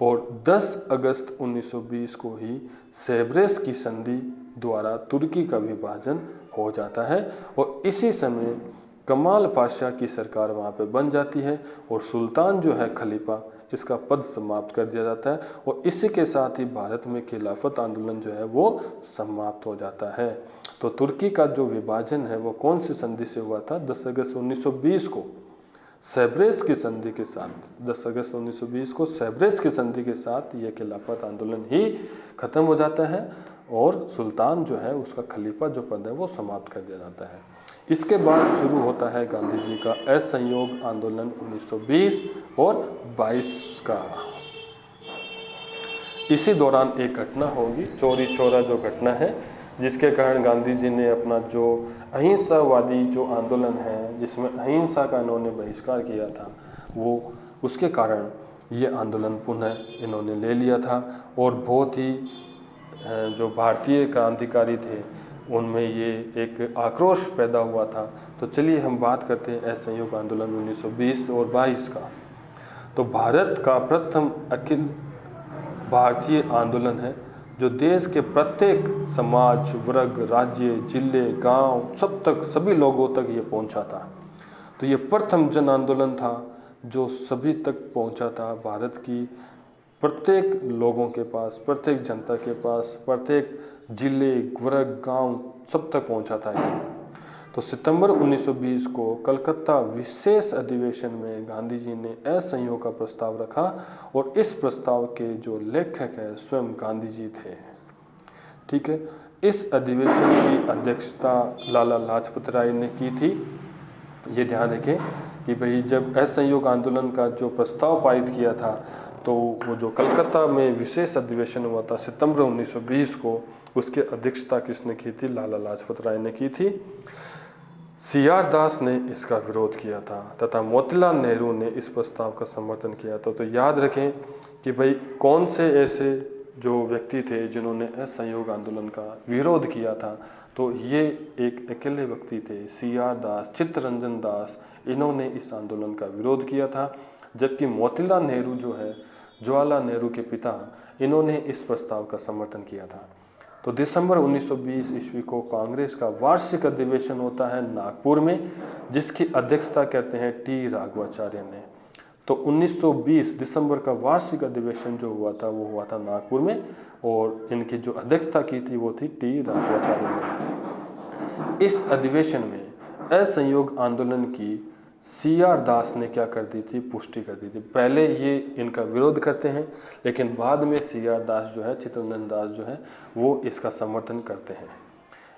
और 10 अगस्त 1920 को ही सेब्रेस की संधि द्वारा तुर्की का विभाजन हो जाता है, और इसी समय कमाल पाशा की सरकार वहाँ पे बन जाती है, और सुल्तान जो है खलीफा, इसका पद समाप्त कर दिया जाता है, और इसी के साथ ही भारत में खिलाफत आंदोलन जो है वो समाप्त हो जाता है। तो तुर्की का जो विभाजन है वो कौन सी संधि से हुआ था, 10 अगस्त 1920 को सेब्रेस की संधि के साथ, 10 अगस्त 1920 को सेब्रेस की संधि के साथ ये खिलाफत आंदोलन ही खत्म हो जाता है, और सुल्तान जो है उसका खलीफा जो पद है वो समाप्त कर दिया जाता है। इसके बाद शुरू होता है गांधी जी का असहयोग आंदोलन 1920 और 22 का। इसी दौरान एक घटना होगी, चौरी चौरा जो घटना है, जिसके कारण गांधी जी ने अपना जो अहिंसावादी जो आंदोलन है, जिसमें अहिंसा का इन्होंने बहिष्कार किया था, वो उसके कारण ये आंदोलन पुनः इन्होंने ले लिया था। और बहुत ही जो भारतीय क्रांतिकारी थे उनमें ये एक आक्रोश पैदा हुआ था। तो चलिए हम बात करते हैं असहयोग आंदोलन 1920 और 22 का। तो भारत का प्रथम अखिल भारतीय आंदोलन है जो देश के प्रत्येक समाज, वर्ग, राज्य, जिले, गांव सब तक, सभी लोगों तक ये पहुंचा था। तो ये प्रथम जन आंदोलन था जो सभी तक पहुंचा था, भारत की प्रत्येक लोगों के पास, प्रत्येक जनता के पास, प्रत्येक जिले, वर्ग, गांव सब तक पहुंचा था ये। तो सितंबर 1920 को कलकत्ता विशेष अधिवेशन में गांधी जी ने असहयोग का प्रस्ताव रखा, और इस प्रस्ताव के जो लेखक है स्वयं गांधी जी थे। ठीक है, इस अधिवेशन की अध्यक्षता लाला लाजपत राय ने की थी। ये ध्यान रखें कि भाई जब असहयोग आंदोलन का जो प्रस्ताव पारित किया था, तो वो जो कलकत्ता में विशेष अधिवेशन हुआ था सितंबर 1920 को, उसकी अध्यक्षता किसने की थी, लाला लाजपत राय ने की थी। CR दास ने इसका विरोध किया था तथा मोतीलाल नेहरू ने इस प्रस्ताव का समर्थन किया था। तो याद रखें कि भाई कौन से ऐसे जो व्यक्ति थे जिन्होंने असहयोग आंदोलन का विरोध किया था, तो ये एक अकेले व्यक्ति थे, CR दास, चित्तरंजन दास, इन्होंने इस आंदोलन का विरोध किया था। जबकि मोतीलाल नेहरू जो है, जवाहरलाल नेहरू के पिता, इन्होंने इस प्रस्ताव का समर्थन किया था। तो दिसंबर 1920 ईस्वी को कांग्रेस का वार्षिक अधिवेशन होता है नागपुर में, जिसकी अध्यक्षता करते हैं टी राघवाचार्य ने। तो 1920 दिसंबर का वार्षिक अधिवेशन जो हुआ था वो हुआ था नागपुर में, और इनकी जो अध्यक्षता की थी वो थी टी राघवाचार्य ने। इस अधिवेशन में असहयोग आंदोलन की CR दास ने क्या कर दी थी, पुष्टि कर दी थी। पहले ये इनका विरोध करते हैं, लेकिन बाद में CR दास जो है, चित्तरंजन दास जो है, वो इसका समर्थन करते हैं।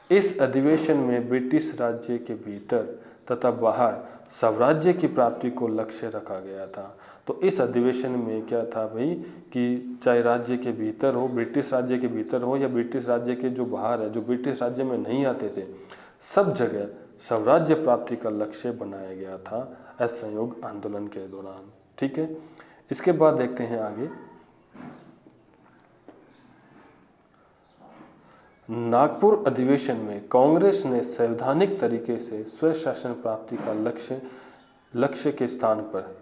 इस अधिवेशन में ब्रिटिश राज्य के भीतर तथा बाहर स्वराज्य की प्राप्ति को लक्ष्य रखा गया था। तो इस अधिवेशन में क्या था भाई, कि चाहे राज्य के भीतर हो, ब्रिटिश राज्य के भीतर हो, या ब्रिटिश राज्य के जो बाहर है, जो ब्रिटिश राज्य में नहीं आते थे, सब जगह स्वराज्य प्राप्ति का लक्ष्य बनाया गया था असहयोग आंदोलन के दौरान। ठीक है, इसके बाद देखते हैं आगे। नागपुर अधिवेशन में कांग्रेस ने संवैधानिक तरीके से स्वशासन प्राप्ति का लक्ष्य के स्थान पर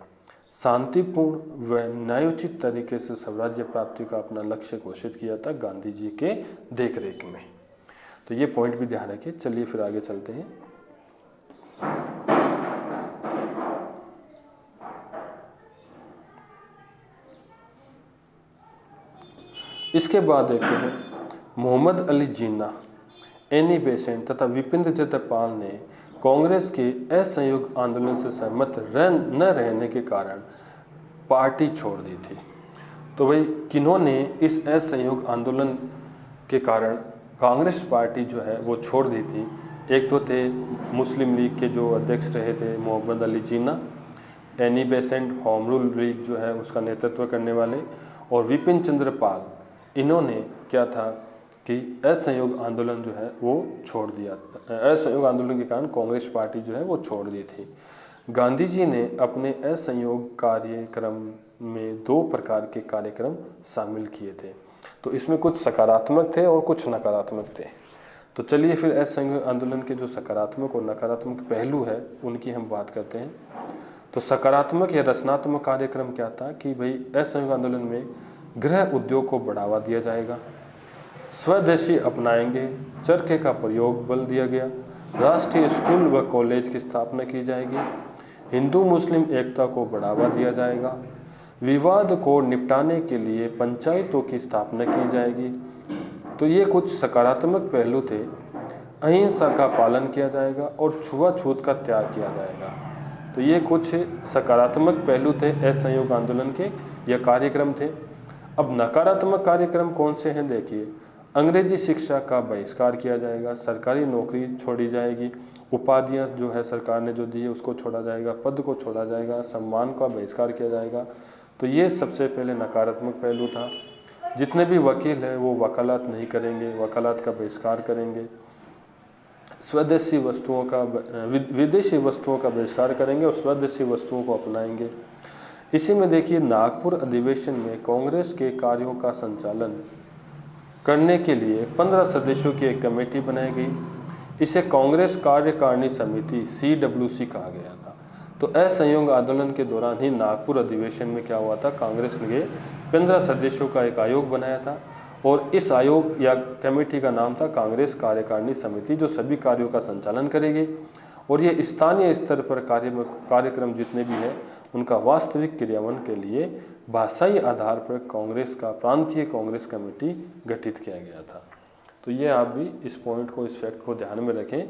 शांतिपूर्ण व न्यायोचित तरीके से स्वराज्य प्राप्ति का अपना लक्ष्य घोषित किया था गांधी जी के देखरेख में। तो ये पॉइंट भी ध्यान रखिए। चलिए फिर आगे चलते हैं। इसके बाद देखते हैं मोहम्मद अली जिन्ना, एनी बेसेंट तथा विपिन चंद्र पाल ने कांग्रेस के असहयोग आंदोलन से सहमत न रहने के कारण पार्टी छोड़ दी थी। तो भाई किन्होंने इस असहयोग आंदोलन के कारण कांग्रेस पार्टी जो है वो छोड़ दी थी? एक तो थे मुस्लिम लीग के जो अध्यक्ष रहे थे Mohammed Ali Jinnah, Annie Besant home rule league जो है उसका नेतृत्व करने वाले, और विपिन चंद्र पाल, इन्होंने क्या था कि असहयोग आंदोलन जो है वो छोड़ दिया। असहयोग आंदोलन के कारण कांग्रेस पार्टी जो है वो छोड़ दी थी। गांधी जी ने अपने असहयोग कार्यक्रम में 2 प्रकार के कार्यक्रम शामिल किए थे। तो इसमें कुछ सकारात्मक थे और कुछ नकारात्मक थे। तो चलिए फिर असहयोग आंदोलन के जो सकारात्मक और नकारात्मक पहलू है उनकी हम बात करते हैं। तो सकारात्मक या रचनात्मक कार्यक्रम क्या था कि भाई असहयोग आंदोलन में गृह उद्योग को बढ़ावा दिया जाएगा, स्वदेशी अपनाएंगे, चरखे का प्रयोग बल दिया गया, राष्ट्रीय स्कूल व कॉलेज की स्थापना की जाएगी, हिंदू मुस्लिम एकता को बढ़ावा दिया जाएगा, विवाद को निपटाने के लिए पंचायतों की स्थापना की जाएगी। तो ये कुछ सकारात्मक पहलू थे। अहिंसा का पालन किया जाएगा और छुआछूत का त्याग किया जाएगा। तो ये कुछ सकारात्मक पहलू थे असहयोग आंदोलन के, यह कार्यक्रम थे। अब नकारात्मक कार्यक्रम कौन से हैं देखिए। अंग्रेजी शिक्षा का बहिष्कार किया जाएगा, सरकारी नौकरी छोड़ी जाएगी, उपाधियां जो है सरकार ने जो दी है उसको छोड़ा जाएगा, पद को छोड़ा जाएगा, सम्मान का बहिष्कार किया जाएगा। तो ये सबसे पहले नकारात्मक पहलू था। जितने भी वकील हैं वो वकालत नहीं करेंगे, वकालत का बहिष्कार करेंगे, स्वदेशी वस्तुओं का विदेशी वस्तुओं का बहिष्कार करेंगे और स्वदेशी वस्तुओं को अपनाएंगे। इसी में देखिए नागपुर अधिवेशन में कांग्रेस के कार्यों का संचालन करने के लिए 15 सदस्यों की एक कमेटी बनाई गई। इसे कांग्रेस कार्यकारिणी समिति CWC कहा गया था। तो असहयोग आंदोलन के दौरान ही नागपुर अधिवेशन में क्या हुआ था, कांग्रेस ने 15 सदस्यों का एक आयोग बनाया था और इस आयोग या कमेटी का नाम था कांग्रेस कार्यकारिणी समिति, जो सभी कार्यों का संचालन करेगी और ये स्थानीय स्तर पर कार्यक्रम जितने भी हैं उनका वास्तविक क्रियान्वयन के लिए भाषाई आधार पर कांग्रेस का प्रांतीय कांग्रेस कमेटी गठित किया गया था। तो ये आप भी इस पॉइंट को, इस फैक्ट को ध्यान में रखें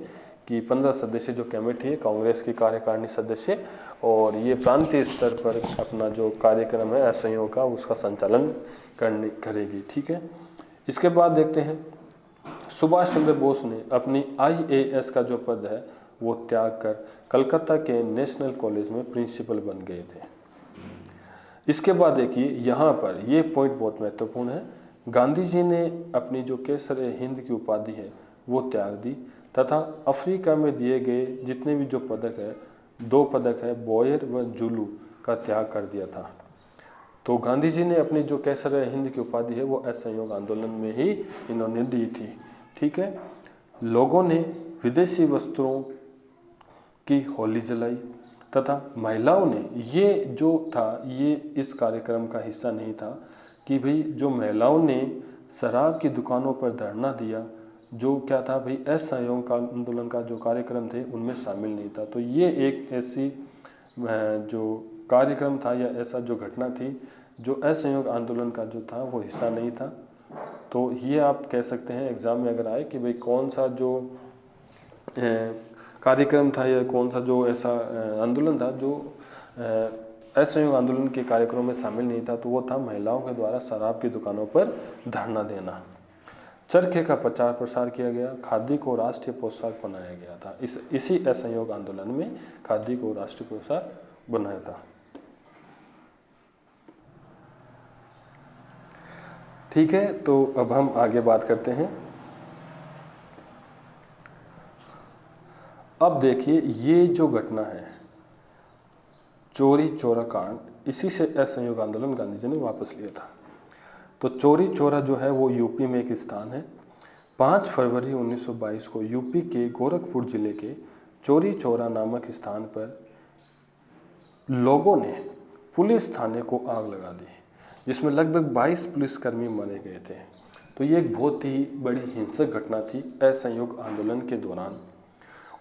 कि 15 सदस्य जो कमेटी है कांग्रेस की कार्यकारिणी सदस्य, और ये प्रांतीय स्तर पर अपना जो कार्यक्रम है असहयोग का उसका संचालन करेगी। ठीक है, इसके बाद देखते हैं सुभाष चंद्र बोस ने अपनी IAS का जो पद है वो त्याग कर कलकत्ता के नेशनल कॉलेज में प्रिंसिपल बन गए थे। इसके बाद देखिए यहाँ पर ये पॉइंट बहुत महत्वपूर्ण है। गांधी जी ने अपनी जो केसर हिंद की उपाधि है वो त्याग दी तथा अफ्रीका में दिए गए जितने भी जो पदक है, 2 पदक है बोयर व जुलू का त्याग कर दिया था। तो गांधी जी ने अपनी जो कैसर हिंद की उपाधि है वो असहयोग आंदोलन में ही इन्होंने दी थी। ठीक है, लोगों ने विदेशी वस्त्रों की होली जलाई तथा महिलाओं ने, ये जो था ये इस कार्यक्रम का हिस्सा नहीं था कि भाई जो महिलाओं ने शराब की दुकानों पर धरना दिया, जो क्या था भाई असहयोग का आंदोलन का जो कार्यक्रम थे उनमें शामिल नहीं था। तो ये एक ऐसी जो कार्यक्रम था या ऐसा जो घटना थी जो असहयोग आंदोलन का जो था वो हिस्सा नहीं था। तो ये आप कह सकते हैं एग्ज़ाम में अगर आए कि भाई कौन सा जो कार्यक्रम था या कौन सा जो ऐसा आंदोलन था जो असहयोग आंदोलन के कार्यक्रमों में शामिल नहीं था, तो वो था महिलाओं के द्वारा शराब की दुकानों पर धरना देना। चरखे का प्रचार प्रसार किया गया, खादी को राष्ट्रीय पोशाक बनाया गया था। इसी असहयोग आंदोलन में खादी को राष्ट्रीय पोशाक बनाया था। ठीक है, तो अब हम आगे बात करते हैं। अब देखिए ये जो घटना है चोरी चोरा कांड, इसी से असहयोग आंदोलन गांधी जी ने वापस लिया था। तो चोरी चोरा जो है वो यूपी में एक स्थान है। 5 फरवरी 1922 को यूपी के गोरखपुर जिले के चोरी चोरा नामक स्थान पर लोगों ने पुलिस थाने को आग लगा दी, जिसमें लगभग 22 पुलिसकर्मी मारे गए थे। तो ये एक बहुत ही बड़ी हिंसक घटना थी असहयोग आंदोलन के दौरान।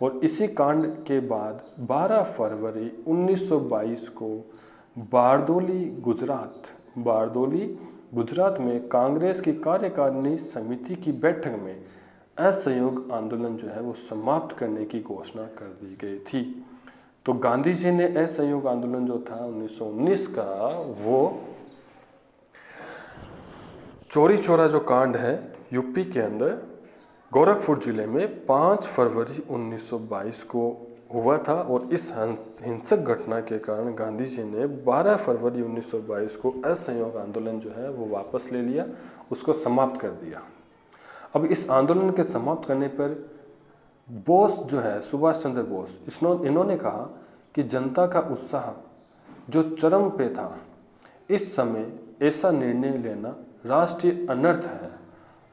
और इसी कांड के बाद 12 फरवरी 1922 को बारदोली गुजरात में कांग्रेस की कार्यकारिणी समिति की बैठक में असहयोग आंदोलन जो है वो समाप्त करने की घोषणा कर दी गई थी। तो गांधी जी ने असहयोग आंदोलन जो था 1919 का, वो चोरी चोरा जो कांड है यूपी के अंदर गोरखपुर जिले में 5 फरवरी 1922 को हुआ था। और इस हिंसक घटना के कारण गांधी जी ने 12 फरवरी 1922 को असहयोग आंदोलन जो है वो वापस ले लिया, उसको समाप्त कर दिया। अब इस आंदोलन के समाप्त करने पर बोस जो है सुभाष चंद्र बोस, इन्होंने कहा कि जनता का उत्साह जो चरम पे था, इस समय ऐसा निर्णय लेना राष्ट्रीय अनर्थ है।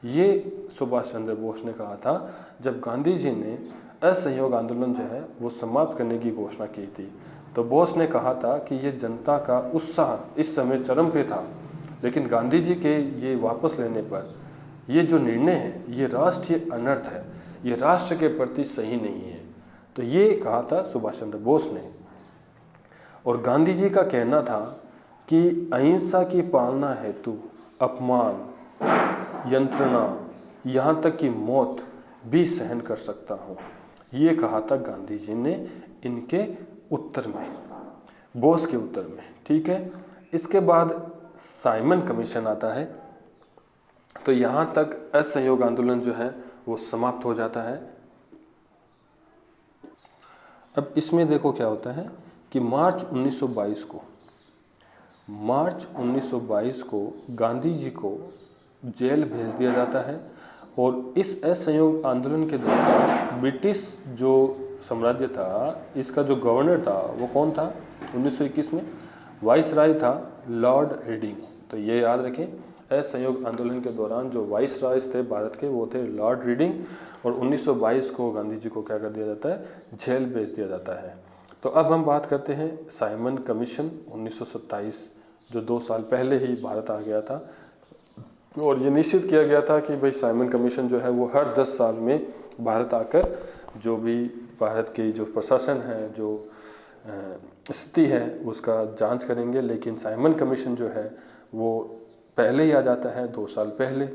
ये सुभाष चंद्र बोस ने कहा था जब गांधी जी ने असहयोग आंदोलन जो है वो समाप्त करने की घोषणा की थी। तो बोस ने कहा था कि ये जनता का उत्साह इस समय चरम पे था, लेकिन गांधी जी के ये वापस लेने पर ये जो निर्णय है ये राष्ट्रीय अनर्थ है, ये राष्ट्र के प्रति सही नहीं है। तो ये कहा था सुभाष चंद्र बोस ने। और गांधी जी का कहना था कि अहिंसा की पालना हेतु अपमान, यंत्रणा, यहाँ तक कि मौत भी सहन कर सकता हूँ, ये कहा था गांधी जी ने इनके उत्तर में, बोस के उत्तर में। ठीक है, इसके बाद साइमन कमीशन आता है। तो यहाँ तक असहयोग आंदोलन जो है वो समाप्त हो जाता है। अब इसमें देखो क्या होता है कि मार्च 1922 को गांधी जी को जेल भेज दिया जाता है। और इस असहयोग आंदोलन के दौरान ब्रिटिश जो साम्राज्य था, इसका जो गवर्नर था वो कौन था 1921 में, वाइसराय था लॉर्ड रीडिंग। तो ये याद रखें, असहयोग आंदोलन के दौरान जो वाइसरायज थे भारत के वो थे लॉर्ड रीडिंग। और 1922 को गांधी जी को क्या कर दिया जाता है, जेल भेज दिया जाता है। तो अब हम बात करते हैं साइमन कमीशन 1927, जो 2 साल पहले ही भारत आ गया था। और ये निश्चित किया गया था कि भाई साइमन कमीशन जो है वो हर 10 साल में भारत आकर जो भी भारत की जो प्रशासन है, जो स्थिति है उसका जांच करेंगे। लेकिन साइमन कमीशन जो है वो पहले ही आ जाता है, 2 साल पहले।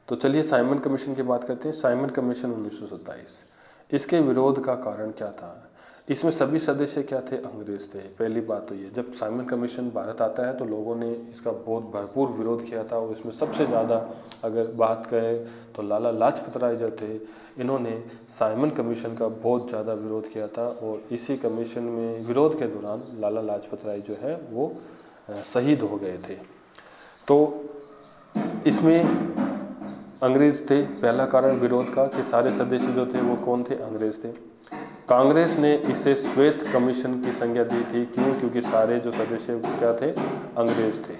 तो चलिए साइमन कमीशन की बात करते हैं। साइमन कमीशन 1927, इसके विरोध का कारण क्या था? इसमें सभी सदस्य क्या थे, अंग्रेज थे। पहली बात तो ये, जब साइमन कमीशन भारत आता है तो लोगों ने इसका बहुत भरपूर विरोध किया था। और इसमें सबसे ज़्यादा अगर बात करें तो लाला लाजपत राय जो थे, इन्होंने साइमन कमीशन का बहुत ज़्यादा विरोध किया था। और इसी कमीशन में विरोध के दौरान लाला लाजपत राय जो है वो शहीद हो गए थे। तो इसमें अंग्रेज थे, पहला कारण विरोध का कि सारे सदस्य जो थे वो कौन थे, अंग्रेज थे। कांग्रेस ने इसे श्वेत कमीशन की संज्ञा दी थी, क्यों? क्योंकि सारे जो सदस्य क्या थे, अंग्रेज थे।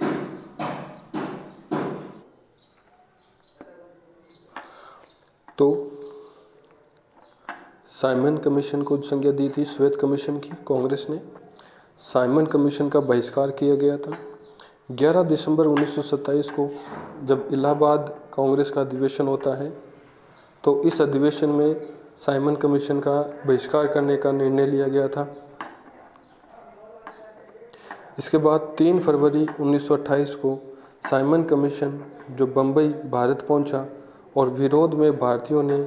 तो साइमन कमीशन को संज्ञा दी थी श्वेत कमीशन की कांग्रेस ने। साइमन कमीशन का बहिष्कार किया गया था। 11 दिसंबर 1927 को जब इलाहाबाद कांग्रेस का अधिवेशन होता है, तो इस अधिवेशन में साइमन कमीशन का बहिष्कार करने का निर्णय लिया गया था। इसके बाद 3 फरवरी 1928 को साइमन कमीशन जो बम्बई भारत पहुंचा और विरोध में भारतीयों ने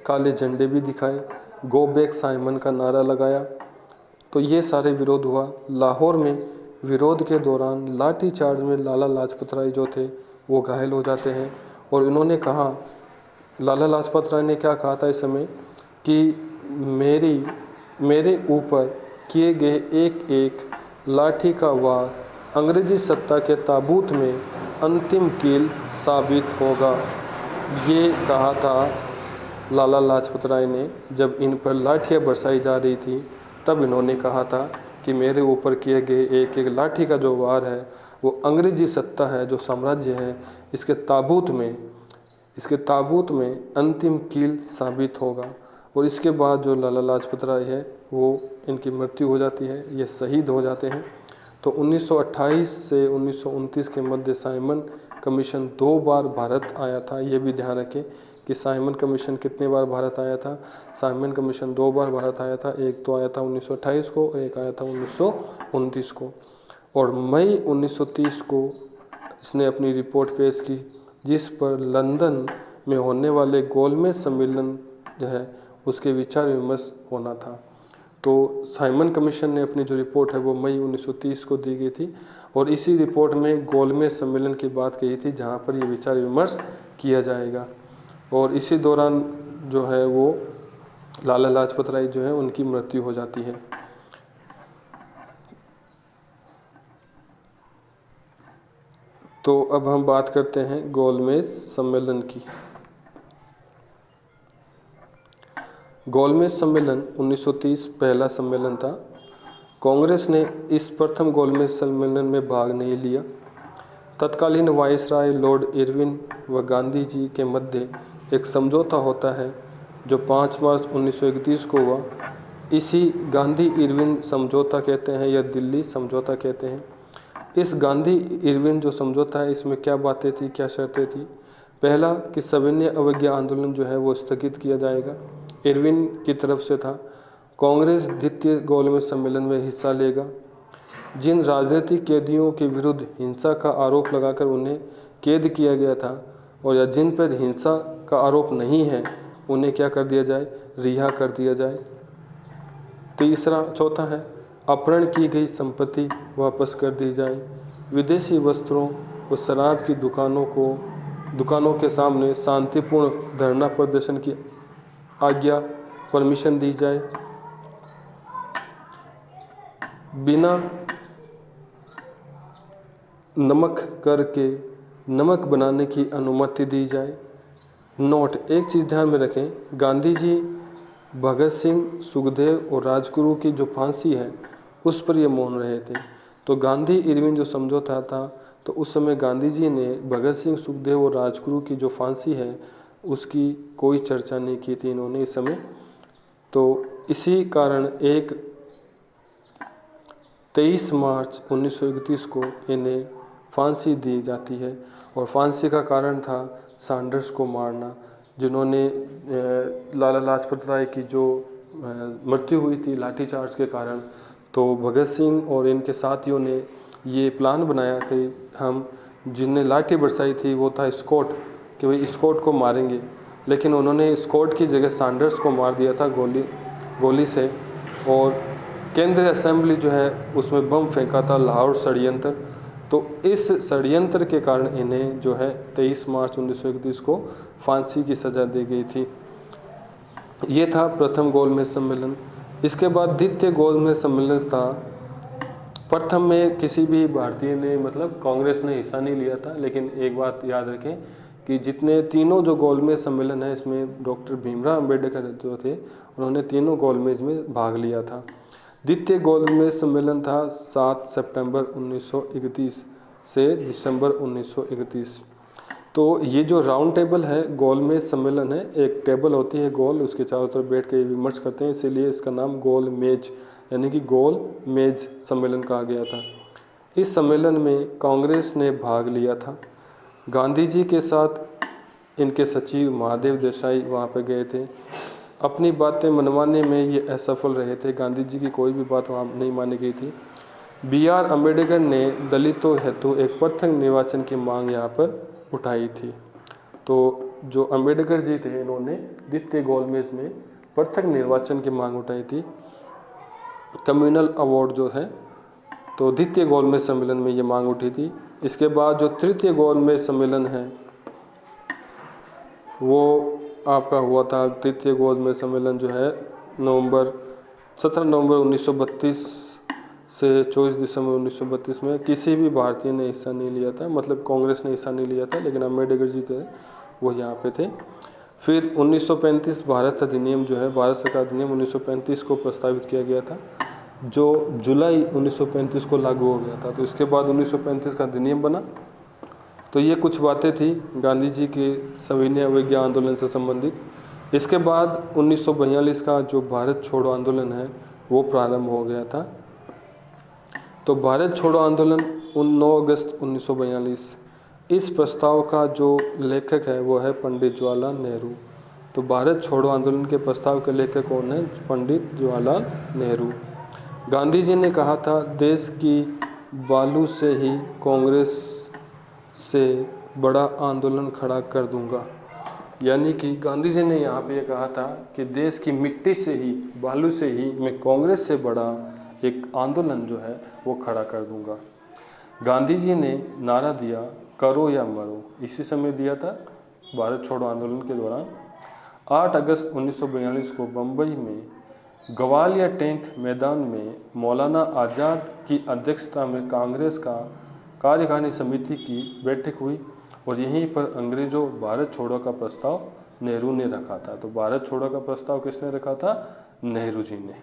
काले झंडे भी दिखाए, गो बैक साइमन का नारा लगाया। तो ये सारे विरोध हुआ। लाहौर में विरोध के दौरान लाठी चार्ज में लाला लाजपत राय जो थे वो घायल हो जाते हैं। और इन्होंने कहा, लाला लाजपत राय ने क्या कहा था इस समय कि मेरे ऊपर किए गए एक एक लाठी का वार अंग्रेजी सत्ता के ताबूत में अंतिम कील साबित होगा। ये कहा था लाला लाजपत राय ने जब इन पर लाठियाँ बरसाई जा रही थी, तब इन्होंने कहा था कि मेरे ऊपर किए गए एक एक लाठी का जो वार है वो अंग्रेजी सत्ता है, जो साम्राज्य है, इसके ताबूत में अंतिम कील साबित होगा। और इसके बाद जो लाला लाजपत राय है वो इनकी मृत्यु हो जाती है, ये शहीद हो जाते हैं। तो 1928 से 1929 के मध्य साइमन कमीशन 2 बार भारत आया था। ये भी ध्यान रखें कि साइमन कमीशन कितने बार भारत आया था। साइमन कमीशन 2 बार भारत आया था, एक तो आया था 1928 को और एक आया था 1929 को। और मई 1930 को इसने अपनी रिपोर्ट पेश की, जिस पर लंदन में होने वाले गोलमेज सम्मेलन जो है उसके विचार विमर्श होना था। तो साइमन कमीशन ने अपनी जो रिपोर्ट है वो मई 1930 को दी गई थी और इसी रिपोर्ट में गोलमेज सम्मेलन की बात कही थी, जहाँ पर ये विचार विमर्श किया जाएगा। और इसी दौरान जो है वो लाला लाजपत राय जो है उनकी मृत्यु हो जाती है। तो अब हम बात करते हैं गोलमेज सम्मेलन की। गोलमेज सम्मेलन 1930 पहला सम्मेलन था। कांग्रेस ने इस प्रथम गोलमेज सम्मेलन में भाग नहीं लिया। तत्कालीन वायसराय लॉर्ड इरविन व गांधी जी के मध्य एक समझौता होता है जो 5 मार्च 1931 को हुआ। इसी गांधी इरविन समझौता कहते हैं या दिल्ली समझौता कहते हैं। इस गांधी इरविन जो समझौता है इसमें क्या बातें थी, क्या शर्तें थी? पहला कि सविनय अवज्ञा आंदोलन जो है वो स्थगित किया जाएगा, इरविन की तरफ से था। कांग्रेस द्वितीय गोलमेज सम्मेलन में हिस्सा लेगा। जिन राजनीतिक कैदियों के विरुद्ध हिंसा का आरोप लगाकर उन्हें कैद किया गया था और या जिन पर हिंसा का आरोप नहीं है उन्हें क्या कर दिया जाए, रिहा कर दिया जाए। चौथा है अपहरण की गई संपत्ति वापस कर दी जाए। विदेशी वस्त्रों व शराब की दुकानों के सामने शांतिपूर्ण धरना प्रदर्शन की आज्ञा परमिशन दी जाए। बिना नमक कर के नमक बनाने की अनुमति दी जाए। नोट, एक चीज़ ध्यान में रखें, गांधी जी भगत सिंह, सुखदेव और राजगुरु की जो फांसी है उस पर ये मौन रहे थे। तो गांधी इरविन जो समझौता था तो उस समय गांधी जी ने भगत सिंह, सुखदेव और राजगुरु की जो फांसी है उसकी कोई चर्चा नहीं की थी इन्होंने इस समय। तो इसी कारण 23 मार्च 1931 को इन्हें फांसी दी जाती है और फांसी का कारण था सैंडर्स को मारना, जिन्होंने लाला लाजपत राय की जो मृत्यु हुई थी लाठीचार्ज के कारण। तो भगत सिंह और इनके साथियों ने ये प्लान बनाया कि हम जिनने लाठी बरसाई थी वो था स्कॉट, कि भाई स्कॉट को मारेंगे, लेकिन उन्होंने स्कॉट की जगह सैंडर्स को मार दिया था गोली से। और केंद्रीय असेंबली जो है उसमें बम फेंका था, लाहौर षड्यंत्र। तो इस षड्यंत्र के कारण इन्हें जो है 23 मार्च 1931 को फांसी की सज़ा दी गई थी। ये था प्रथम गोलमेज सम्मेलन। इसके बाद द्वितीय गोलमेज सम्मेलन था। प्रथम में किसी भी भारतीय ने कांग्रेस ने हिस्सा नहीं लिया था, लेकिन एक बात याद रखें कि जितने तीनों जो गोलमेज सम्मेलन है इसमें डॉक्टर भीमराव अंबेडकर जो थे उन्होंने तीनों गोलमेज में भाग लिया था। द्वितीय गोलमेज सम्मेलन था 7 सितंबर 1931 से दिसंबर 1931। तो ये जो राउंड टेबल है गोलमेज सम्मेलन है, एक टेबल होती है गोल, उसके चारों तरफ बैठ के विमर्श करते हैं, इसीलिए इसका नाम गोल मेज यानी कि गोल मेज सम्मेलन कहा गया था। इस सम्मेलन में कांग्रेस ने भाग लिया था। गांधी जी के साथ इनके सचिव महादेव देसाई वहाँ पे गए थे। अपनी बातें मनवाने में ये असफल रहे थे, गांधी जी की कोई भी बात वहाँ नहीं मानी गई थी। BR अम्बेडकर ने दलितों हेतु एक पृथक निर्वाचन की मांग यहाँ पर उठाई थी। तो जो अम्बेडकर जी थे इन्होंने द्वितीय गोलमेज में पृथक निर्वाचन की मांग उठाई थी, कम्युनल अवार्ड जो है, तो द्वितीय गोलमेज सम्मेलन में ये मांग उठी थी। इसके बाद जो तृतीय गोलमेज सम्मेलन है वो आपका हुआ था। तृतीय गोलमेज सम्मेलन जो है 17 नवंबर 1932 से 24 दिसंबर 1932 में किसी भी भारतीय ने हिस्सा नहीं लिया था, मतलब कांग्रेस ने हिस्सा नहीं लिया था, लेकिन अम्बेडकर जी थे वो यहाँ पे थे। फिर 1935 भारत अधिनियम जो है, भारत सरकार अधिनियम 1935 को प्रस्तावित किया गया था, जो जुलाई 1935 को लागू हो गया था। तो इसके बाद 1935 का अधिनियम बना। तो ये कुछ बातें थी गांधी जी के सविनय अवज्ञा आंदोलन से संबंधित। इसके बाद 1942 का जो भारत छोड़ो आंदोलन है वो प्रारंभ हो गया था। तो भारत छोड़ो आंदोलन 9 अगस्त 1942, इस प्रस्ताव का जो लेखक है वो है पंडित जवाहरलाल नेहरू। तो भारत छोड़ो आंदोलन के प्रस्ताव के लेखक कौन है? पंडित जवाहरलाल नेहरू। गांधी जी ने कहा था देश की बालू से ही कांग्रेस से बड़ा आंदोलन खड़ा कर दूंगा। यानी कि गांधी जी ने यहाँ पे ये कहा था कि देश की मिट्टी से ही, बालू से ही मैं कांग्रेस से बड़ा एक आंदोलन जो है वो खड़ा कर दूंगा। गांधी जी ने नारा दिया करो या मरो, इसी समय दिया था भारत छोड़ो आंदोलन के दौरान। 8 अगस्त 1942 को बम्बई में ग्वालियर टैंक मैदान में मौलाना आज़ाद की अध्यक्षता में कांग्रेस का कार्यकारिणी समिति की बैठक हुई और यहीं पर अंग्रेजों भारत छोड़ो का प्रस्ताव नेहरू ने रखा था। तो भारत छोड़ो का प्रस्ताव किसने रखा था? नेहरू जी ने।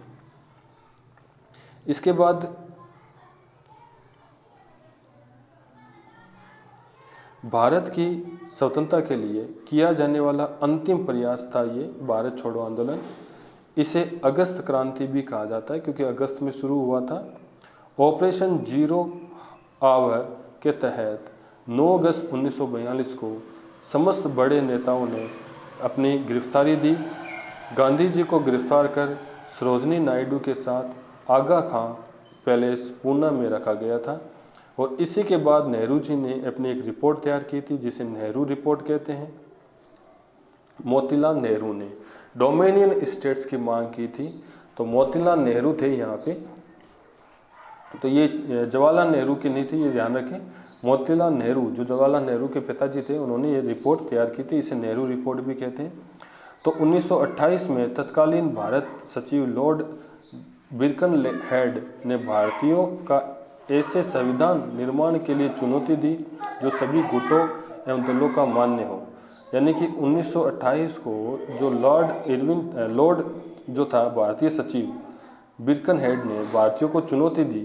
इसके बाद भारत की स्वतंत्रता के लिए किया जाने वाला अंतिम प्रयास था ये भारत छोड़ो आंदोलन। इसे अगस्त क्रांति भी कहा जाता है क्योंकि अगस्त में शुरू हुआ था। ऑपरेशन जीरो आवर के तहत 9 अगस्त 1942 को समस्त बड़े नेताओं ने अपनी गिरफ्तारी दी। गांधी जी को गिरफ्तार कर सरोजनी नायडू के साथ आगा खां पैलेस पूना में रखा गया था और इसी के बाद नेहरू जी ने अपनी एक रिपोर्ट तैयार की थी जिसे नेहरू रिपोर्ट कहते हैं। मोतीलाल नेहरू ने डोमिनियन स्टेट्स की मांग की थी। तो मोतीलाल नेहरू थे यहाँ पे, तो ये जवाहरलाल नेहरू की नहीं थी, ये ध्यान रखें। मोतीलाल नेहरू जो जवाहरलाल नेहरू के पिताजी थे उन्होंने ये रिपोर्ट तैयार की थी, इसे नेहरू रिपोर्ट भी कहते हैं। तो 1928 में तत्कालीन भारत सचिव लॉर्ड बिरकनहेड ने भारतीयों का ऐसे संविधान निर्माण के लिए चुनौती दी जो सभी गुटों एवं दलों का मान्य हो। यानी कि 1928 को जो लॉर्ड जो था भारतीय सचिव बिरकनहेड ने भारतीयों को चुनौती दी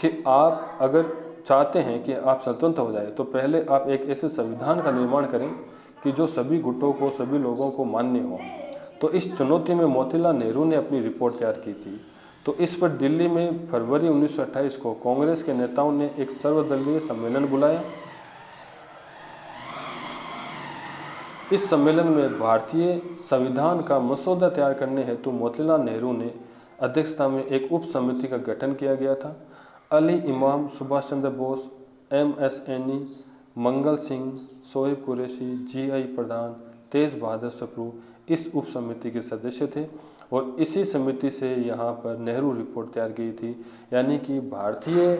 कि आप अगर चाहते हैं कि आप स्वतंत्र हो जाए तो पहले आप एक ऐसे संविधान का निर्माण करें कि जो सभी गुटों को, सभी लोगों को मान्य हो। तो इस चुनौती में मोतीलाल नेहरू ने अपनी रिपोर्ट तैयार की थी। तो इस पर दिल्ली में फरवरी 1928 को कांग्रेस के नेताओं ने एक सर्वदलीय सम्मेलन बुलाया। इस सम्मेलन में भारतीय संविधान का मसौदा तैयार करने हेतु मोतीलाल नेहरू ने अध्यक्षता में एक उप समिति का गठन किया गया था। अली इमाम, Subhash Chandra Bose, MS any, Mangal Singh, Shoaib Qureshi, GI प्रधान, तेज बहादुर सप्रू इस उप समिति के सदस्य थे और इसी समिति से यहाँ पर नेहरू रिपोर्ट तैयार की थी। यानी कि भारतीय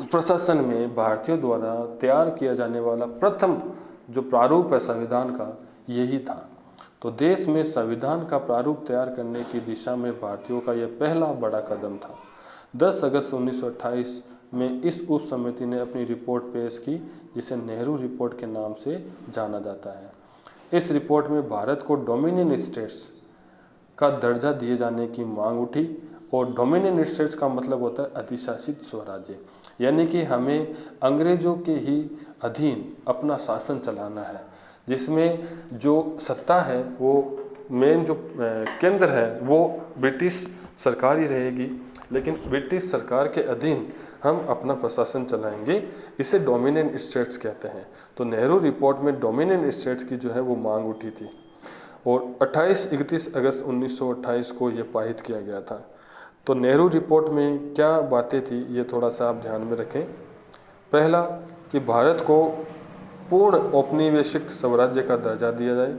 प्रशासन में भारतीयों द्वारा तैयार किया जाने वाला प्रथम जो प्रारूप है संविधान का यही था। तो देश में संविधान का प्रारूप तैयार करने की दिशा में भारतीयों का यह पहला बड़ा कदम था। 10 अगस्त 1928 में इस उप समिति ने अपनी रिपोर्ट पेश की, जिसे नेहरू रिपोर्ट के नाम से जाना जाता है। इस रिपोर्ट में भारत को डोमिनियन स्टेट्स का दर्जा दिए जाने की मांग उठी, और डोमिनियन स्टेट्स का मतलब होता है अधिशासित स्वराज्य, यानी कि हमें अंग्रेजों के ही अधीन अपना शासन चलाना है, जिसमें जो सत्ता है वो मेन जो केंद्र है वो ब्रिटिश सरकार ही रहेगी, लेकिन ब्रिटिश सरकार के अधीन हम अपना प्रशासन चलाएंगे। इसे डोमिनियन स्टेट्स कहते हैं। तो नेहरू रिपोर्ट में डोमिनियन स्टेट्स की जो है वो मांग उठी थी, और 31 अगस्त 1928 को ये पारित किया गया था। तो नेहरू रिपोर्ट में क्या बातें थी ये थोड़ा सा आप ध्यान में रखें। पहला कि भारत को पूर्ण औपनिवेशिक साम्राज्य का दर्जा दिया जाए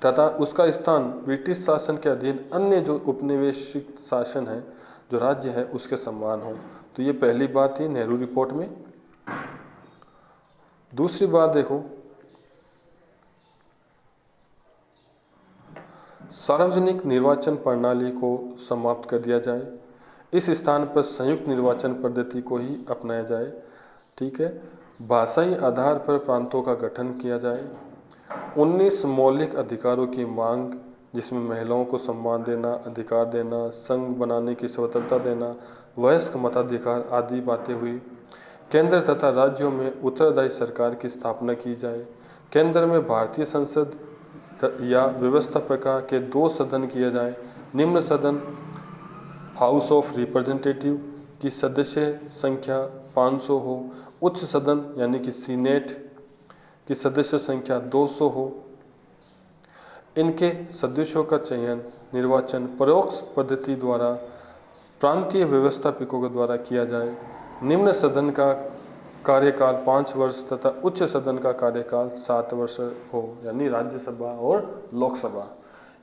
तथा उसका स्थान ब्रिटिश शासन के अधीन अन्य जो उपनिवेशिक शासन है, जो राज्य है, उसके समान हो। तो ये पहली बात थी नेहरू रिपोर्ट में। दूसरी बात देखो, सार्वजनिक निर्वाचन प्रणाली को समाप्त कर दिया जाए, इस स्थान पर संयुक्त निर्वाचन पद्धति को ही अपनाया जाए। ठीक है। भाषाई आधार पर प्रांतों का गठन किया जाए। 19 मौलिक अधिकारों की मांग, जिसमें महिलाओं को सम्मान देना, अधिकार देना, संघ बनाने की स्वतंत्रता देना, वयस्क मताधिकार आदि बातें हुई। केंद्र तथा राज्यों में उत्तरदायी सरकार की स्थापना की जाए। केंद्र में भारतीय संसद या व्यवस्था प्रकार के 2 सदन किए जाए। निम्न सदन हाउस ऑफ रिप्रेजेंटेटिव की सदस्य संख्या 500 हो। उच्च सदन यानी कि सीनेट की सदस्य संख्या 200 हो। इनके सदस्यों का चयन निर्वाचन परोक्ष पद्धति द्वारा प्रांतीय व्यवस्थापकों के द्वारा किया जाए। निम्न सदन का कार्यकाल 5 वर्ष तथा उच्च सदन का कार्यकाल 7 वर्ष हो, यानी राज्यसभा और लोकसभा।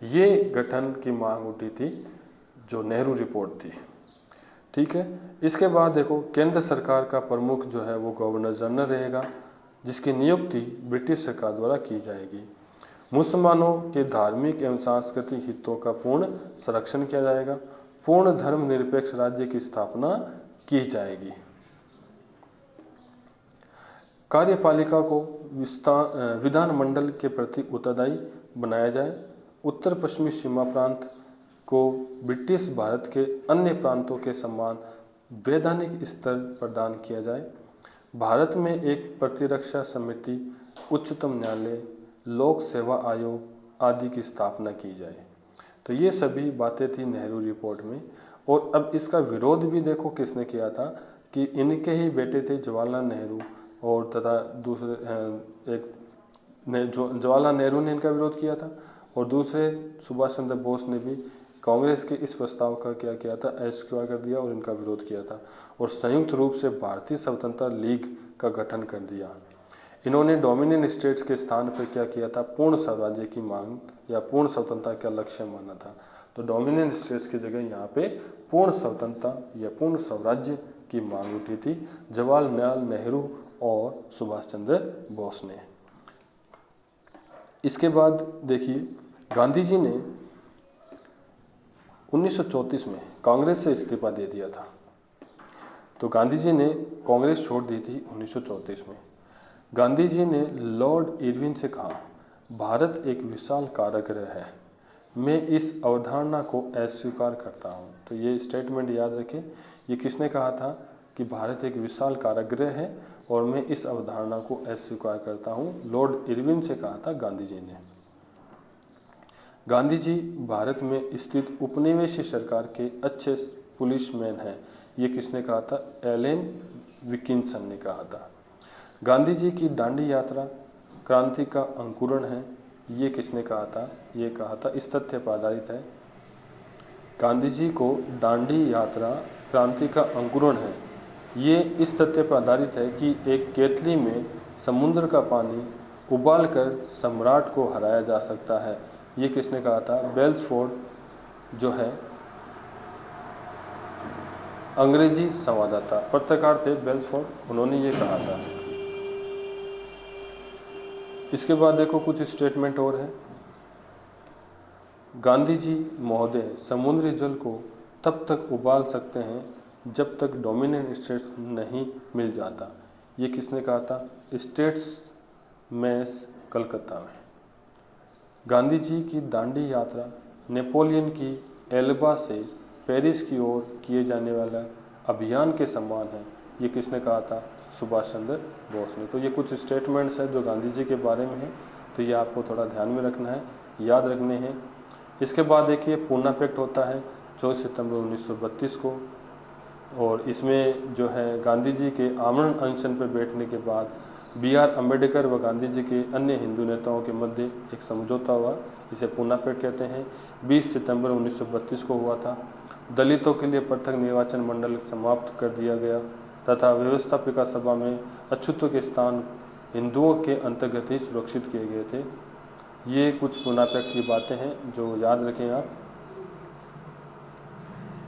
ये गठन की मांग उठी थी जो नेहरू रिपोर्ट थी। ठीक है। इसके बाद देखो, केंद्र सरकार का प्रमुख जो है वो गवर्नर जनरल रहेगा, जिसकी नियुक्ति ब्रिटिश सरकार द्वारा की जाएगी। मुसलमानों के धार्मिक एवं सांस्कृतिक हितों का पूर्ण संरक्षण किया जाएगा। पूर्ण धर्मनिरपेक्ष राज्य की स्थापना की जाएगी। कार्यपालिका को विधानमंडल के प्रति उत्तरदायी बनाया जाए। उत्तर पश्चिमी सीमा प्रांत को ब्रिटिश भारत के अन्य प्रांतों के समान वैधानिक स्तर प्रदान किया जाए। भारत में एक प्रतिरक्षा समिति, उच्चतम न्यायालय, लोक सेवा आयोग आदि की स्थापना की जाए। तो ये सभी बातें थी नेहरू रिपोर्ट में। और अब इसका विरोध भी देखो किसने किया था, कि इनके ही बेटे थे जवाहरलाल नेहरू, और तथा दूसरे जवाहरलाल नेहरू ने इनका विरोध किया था, और दूसरे सुभाष चंद्र बोस ने भी कांग्रेस के इस प्रस्ताव का क्या किया था, अस्वीकार कर दिया और इनका विरोध किया था, और संयुक्त रूप से भारतीय स्वतंत्रता लीग का गठन कर दिया। इन्होंने डोमिनियन स्टेट्स के स्थान पर क्या किया था, पूर्ण स्वराज्य की मांग या पूर्ण स्वतंत्रता का लक्ष्य माना था। तो डोमिनियन स्टेट्स की जगह यहाँ पे पूर्ण स्वतंत्रता या पूर्ण स्वराज्य की मांग उठी थी जवाहरलाल नेहरू और सुभाष चंद्र बोस ने। इसके बाद देखिए, गांधी जी ने 1934 में कांग्रेस से इस्तीफा दे दिया था। तो गांधी जी ने कांग्रेस छोड़ दी थी 1934 में। गांधी जी ने लॉर्ड इरविन से कहा, भारत एक विशाल कारागृह है, मैं इस अवधारणा को अस्वीकार करता हूँ। तो ये स्टेटमेंट याद रखें, ये किसने कहा था कि भारत एक विशाल कारागृह है और मैं इस अवधारणा को अस्वीकार करता हूँ। लॉर्ड इरविन से कहा था गांधी जी ने। गांधी जी भारत में स्थित उपनिवेशी सरकार के अच्छे पुलिसमैन हैं, ये किसने कहा था, एलन विकिंसन ने कहा था। गांधी जी की दांडी यात्रा क्रांति का अंकुरण है, ये किसने कहा था, ये कहा था, इस तथ्य पर आधारित है। गांधी जी को दांडी यात्रा क्रांति का अंकुरण है, ये इस तथ्य पर आधारित है कि एक केतली में समुद्र का पानी उबालकर सम्राट को हराया जा सकता है, ये किसने कहा था, बेल्सफोर्ड जो है अंग्रेजी संवाददाता पत्रकार थे बेल्सफोर्ड, उन्होंने ये कहा था। इसके बाद देखो कुछ स्टेटमेंट और है। गांधी जी महोदय समुद्री जल को तब तक उबाल सकते हैं जब तक डोमिनियन स्टेट्स नहीं मिल जाता। ये किसने कहा था? स्टेट्स मेस कलकत्ता में। गांधी जी की दांडी यात्रा नेपोलियन की एल्बा से पेरिस की ओर किए जाने वाला अभियान के समान है। ये किसने कहा था? सुभाष चंद्र बोस ने। तो ये कुछ स्टेटमेंट्स हैं जो गांधी जी के बारे में हैं, तो ये आपको थोड़ा ध्यान में रखना है, याद रखने हैं। इसके बाद देखिए पूना पैक्ट होता है 24 सितंबर 1932 को, और इसमें जो है गांधी जी के आमरण अनशन पर बैठने के बाद B.R. अम्बेडकर व गांधी जी के अन्य हिंदू नेताओं के मध्य एक समझौता हुआ, इसे पूना पैक्ट कहते हैं। 20 सितंबर 1932 को हुआ था। दलितों के लिए पृथक निर्वाचन मंडल समाप्त कर दिया गया तथा व्यवस्थापिका सभा में अछूतों के स्थान हिंदुओं के अंतर्गत ही सुरक्षित किए गए थे। ये कुछ पूना पैक्ट की बातें हैं जो याद रखें आप।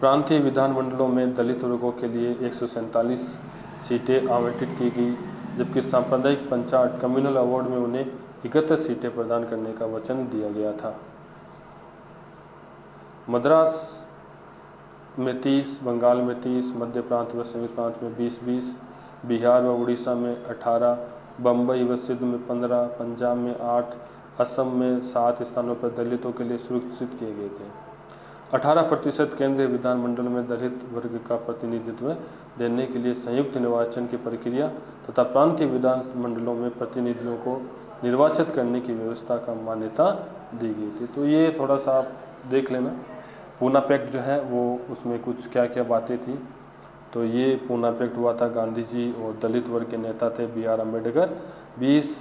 प्रांतीय विधानमंडलों में दलित वर्गों के लिए 147 सीटें आवंटित की गई, जबकि सांप्रदायिक पंचायत कम्युनल अवार्ड में उन्हें 71 सीटें प्रदान करने का वचन दिया गया था। मद्रास में 30, बंगाल में 30, मध्य प्रांत व संयुक्त प्रांत में 20-20, बिहार व उड़ीसा में 18, बम्बई व सिंध में 15, पंजाब में 8, असम में 7 स्थानों पर दलितों के लिए सुरक्षित किए गए थे। 18% केंद्रीय विधानमंडल में दलित वर्ग का प्रतिनिधित्व देने के लिए संयुक्त निर्वाचन की प्रक्रिया तथा प्रांतीय विधानमंडलों में प्रतिनिधियों को निर्वाचित करने की व्यवस्था का मान्यता दी गई थी। तो ये थोड़ा सा आप देख लेना। पूना पैक्ट जो है वो उसमें कुछ क्या क्या बातें थी। तो ये पूना पैक्ट हुआ था, गांधी जी और दलित वर्ग के नेता थे B.R. अम्बेडकर, 20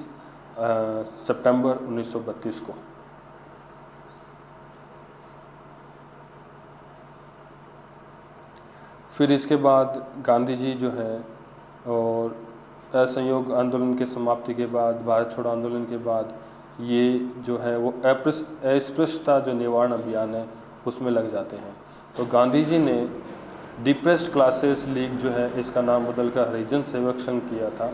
सितंबर 1932 को। फिर इसके बाद गांधी जी जो है और असहयोग आंदोलन के समाप्ति के बाद, भारत छोड़ो आंदोलन के बाद, ये जो है वो अस्पृश्यता जो निवारण अभियान है उसमें लग जाते हैं। तो गांधी जी ने डिप्रेस्ड क्लासेस लीग जो है इसका नाम बदलकर हरिजन सेवक संघ किया था,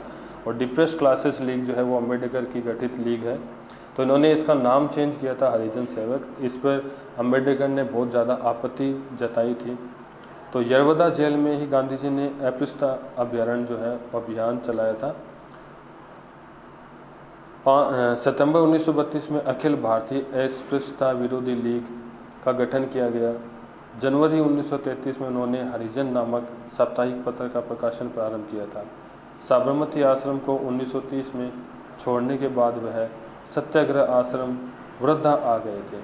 और डिप्रेस्ड क्लासेस लीग जो है वो अम्बेडकर की गठित लीग है, तो इन्होंने इसका नाम चेंज किया था हरिजन सेवक। इस पर अम्बेडकर ने बहुत ज़्यादा आपत्ति जताई थी। तो यरवदा जेल में ही गांधी जी ने अस्पृश्यता अभियान जो है अभियान चलाया था। सितंबर 1932 में अखिल भारतीय अस्पृश्यता विरोधी लीग का गठन किया गया। जनवरी 1933 में उन्होंने हरिजन नामक साप्ताहिक पत्र का प्रकाशन प्रारंभ किया था। साबरमती आश्रम को 1930 में छोड़ने के बाद वह सत्याग्रह आश्रम वृद्धा आ गए थे।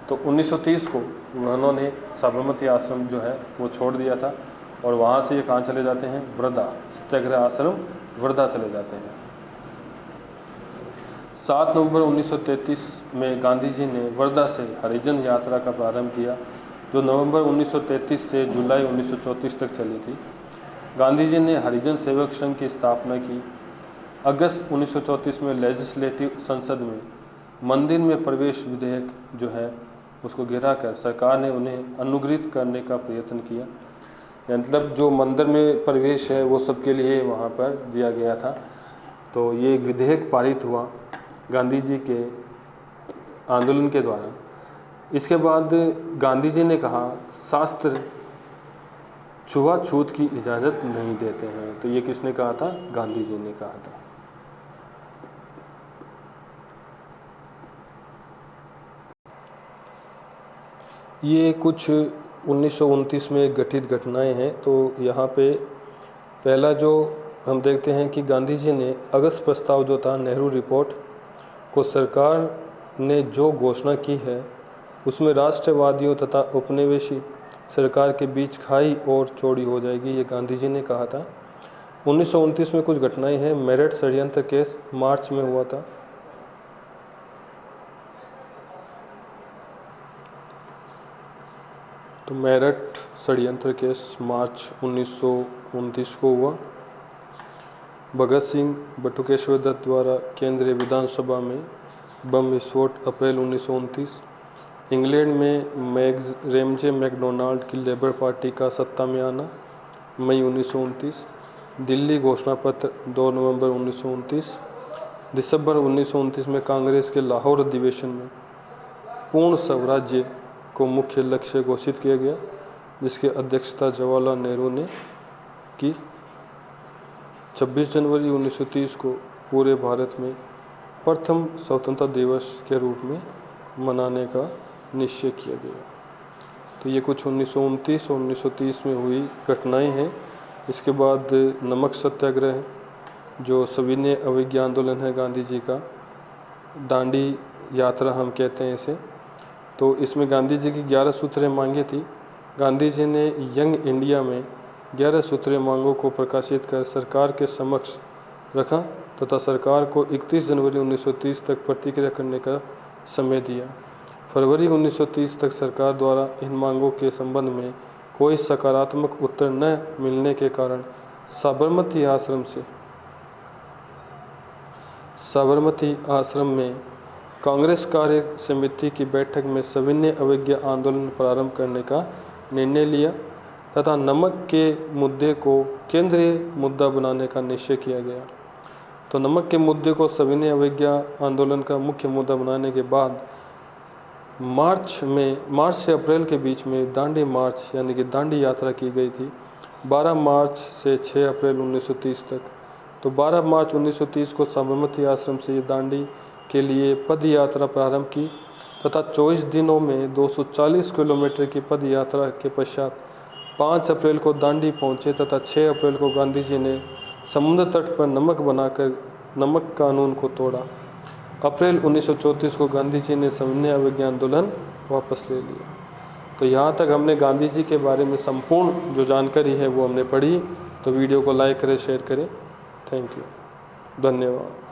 तो 1930 को उन्होंने साबरमती आश्रम जो है वो छोड़ दिया था, और वहाँ से ये कहाँ चले जाते हैं? वृद्धा, सत्याग्रह आश्रम वृद्धा चले जाते हैं। 7 नवंबर 1933 में गांधी जी ने वृद्धा से हरिजन यात्रा का प्रारंभ किया, जो नवंबर 1933 से जुलाई 1934 तक चली थी। गांधी जी ने हरिजन सेवक संघ की स्थापना की। अगस्त 1934 में लेजिस्लेटिव संसद में मंदिर में प्रवेश विधेयक जो है उसको गिराकर सरकार ने उन्हें अनुगृहीत करने का प्रयत्न किया। मतलब जो मंदिर में प्रवेश है वो सबके लिए वहाँ पर दिया गया था। तो ये एक विधेयक पारित हुआ गांधी जी के आंदोलन के द्वारा। इसके बाद गांधी जी ने कहा शास्त्र छुआछूत की इजाज़त नहीं देते हैं। तो ये किसने कहा था? गांधी जी ने कहा था। ये कुछ 1929 में घटित घटनाएं हैं। तो यहाँ पे पहला जो हम देखते हैं कि गांधी जी ने अगस्त प्रस्ताव जो था नेहरू रिपोर्ट को सरकार ने जो घोषणा की है उसमें राष्ट्रवादियों तथा उपनिवेशी सरकार के बीच खाई और चौड़ी हो जाएगी, ये गांधी जी ने कहा था। 1929 में कुछ घटनाएं हैं। मेरठ षड्यंत्र केस मार्च में हुआ था। तो मेरठ षड्यंत्र केस मार्च 1929 को हुआ। भगत सिंह बटुकेश्वर दत्त द्वारा केंद्रीय विधानसभा में बम विस्फोट अप्रैल 1929। इंग्लैंड में रेमजे मैकडोनाल्ड की लेबर पार्टी का सत्ता में आना मई 1929। दिल्ली घोषणा पत्र 2 नवंबर 1929। दिसंबर 1929 में कांग्रेस के लाहौर अधिवेशन में पूर्ण स्वराज्य को मुख्य लक्ष्य घोषित किया गया। जिसकी अध्यक्षता जवाहरलाल नेहरू ने की। 26 जनवरी 1930 को पूरे भारत में प्रथम स्वतंत्रता दिवस के रूप में मनाने का निश्चय किया गया। तो ये कुछ 1929 और 1930 में हुई घटनाएं हैं। इसके बाद नमक सत्याग्रह, जो सविनय अवज्ञा आंदोलन है गांधी जी का, दांडी यात्रा हम कहते हैं इसे। तो इसमें गांधी जी की 11 सूत्रें मांगे थी। गांधी जी ने यंग इंडिया में 11 सूत्रीय मांगों को प्रकाशित कर सरकार के समक्ष रखा तथा सरकार को 31 जनवरी 1930 तक प्रतिक्रिया करने का समय दिया। फरवरी 1930 तक सरकार द्वारा इन मांगों के संबंध में कोई सकारात्मक उत्तर न मिलने के कारण साबरमती आश्रम में कांग्रेस कार्य समिति की बैठक में सविनय अवज्ञा आंदोलन प्रारंभ करने का निर्णय लिया तथा नमक के मुद्दे को केंद्रीय मुद्दा बनाने का निश्चय किया गया। तो नमक के मुद्दे को सविनय अवज्ञा आंदोलन का मुख्य मुद्दा बनाने के बाद मार्च से अप्रैल के बीच में दांडी मार्च यानी कि दांडी यात्रा की गई थी, 12 मार्च से 6 अप्रैल 1930 तक। तो 12 मार्च 1930 को साबरमती आश्रम से ये दांडी के लिए पद यात्रा प्रारंभ की तथा 24 दिनों में 240 किलोमीटर की पद यात्रा के पश्चात 5 अप्रैल को दांडी पहुंचे तथा 6 अप्रैल को गांधी जी ने समुद्र तट पर नमक बनाकर नमक कानून को तोड़ा। अप्रैल 1934 को गांधी जी ने सविनय अवज्ञा आंदोलन वापस ले लिया। तो यहाँ तक हमने गांधी जी के बारे में संपूर्ण जो जानकारी है वो हमने पढ़ी। तो वीडियो को लाइक करें, शेयर करें। थैंक यू, धन्यवाद।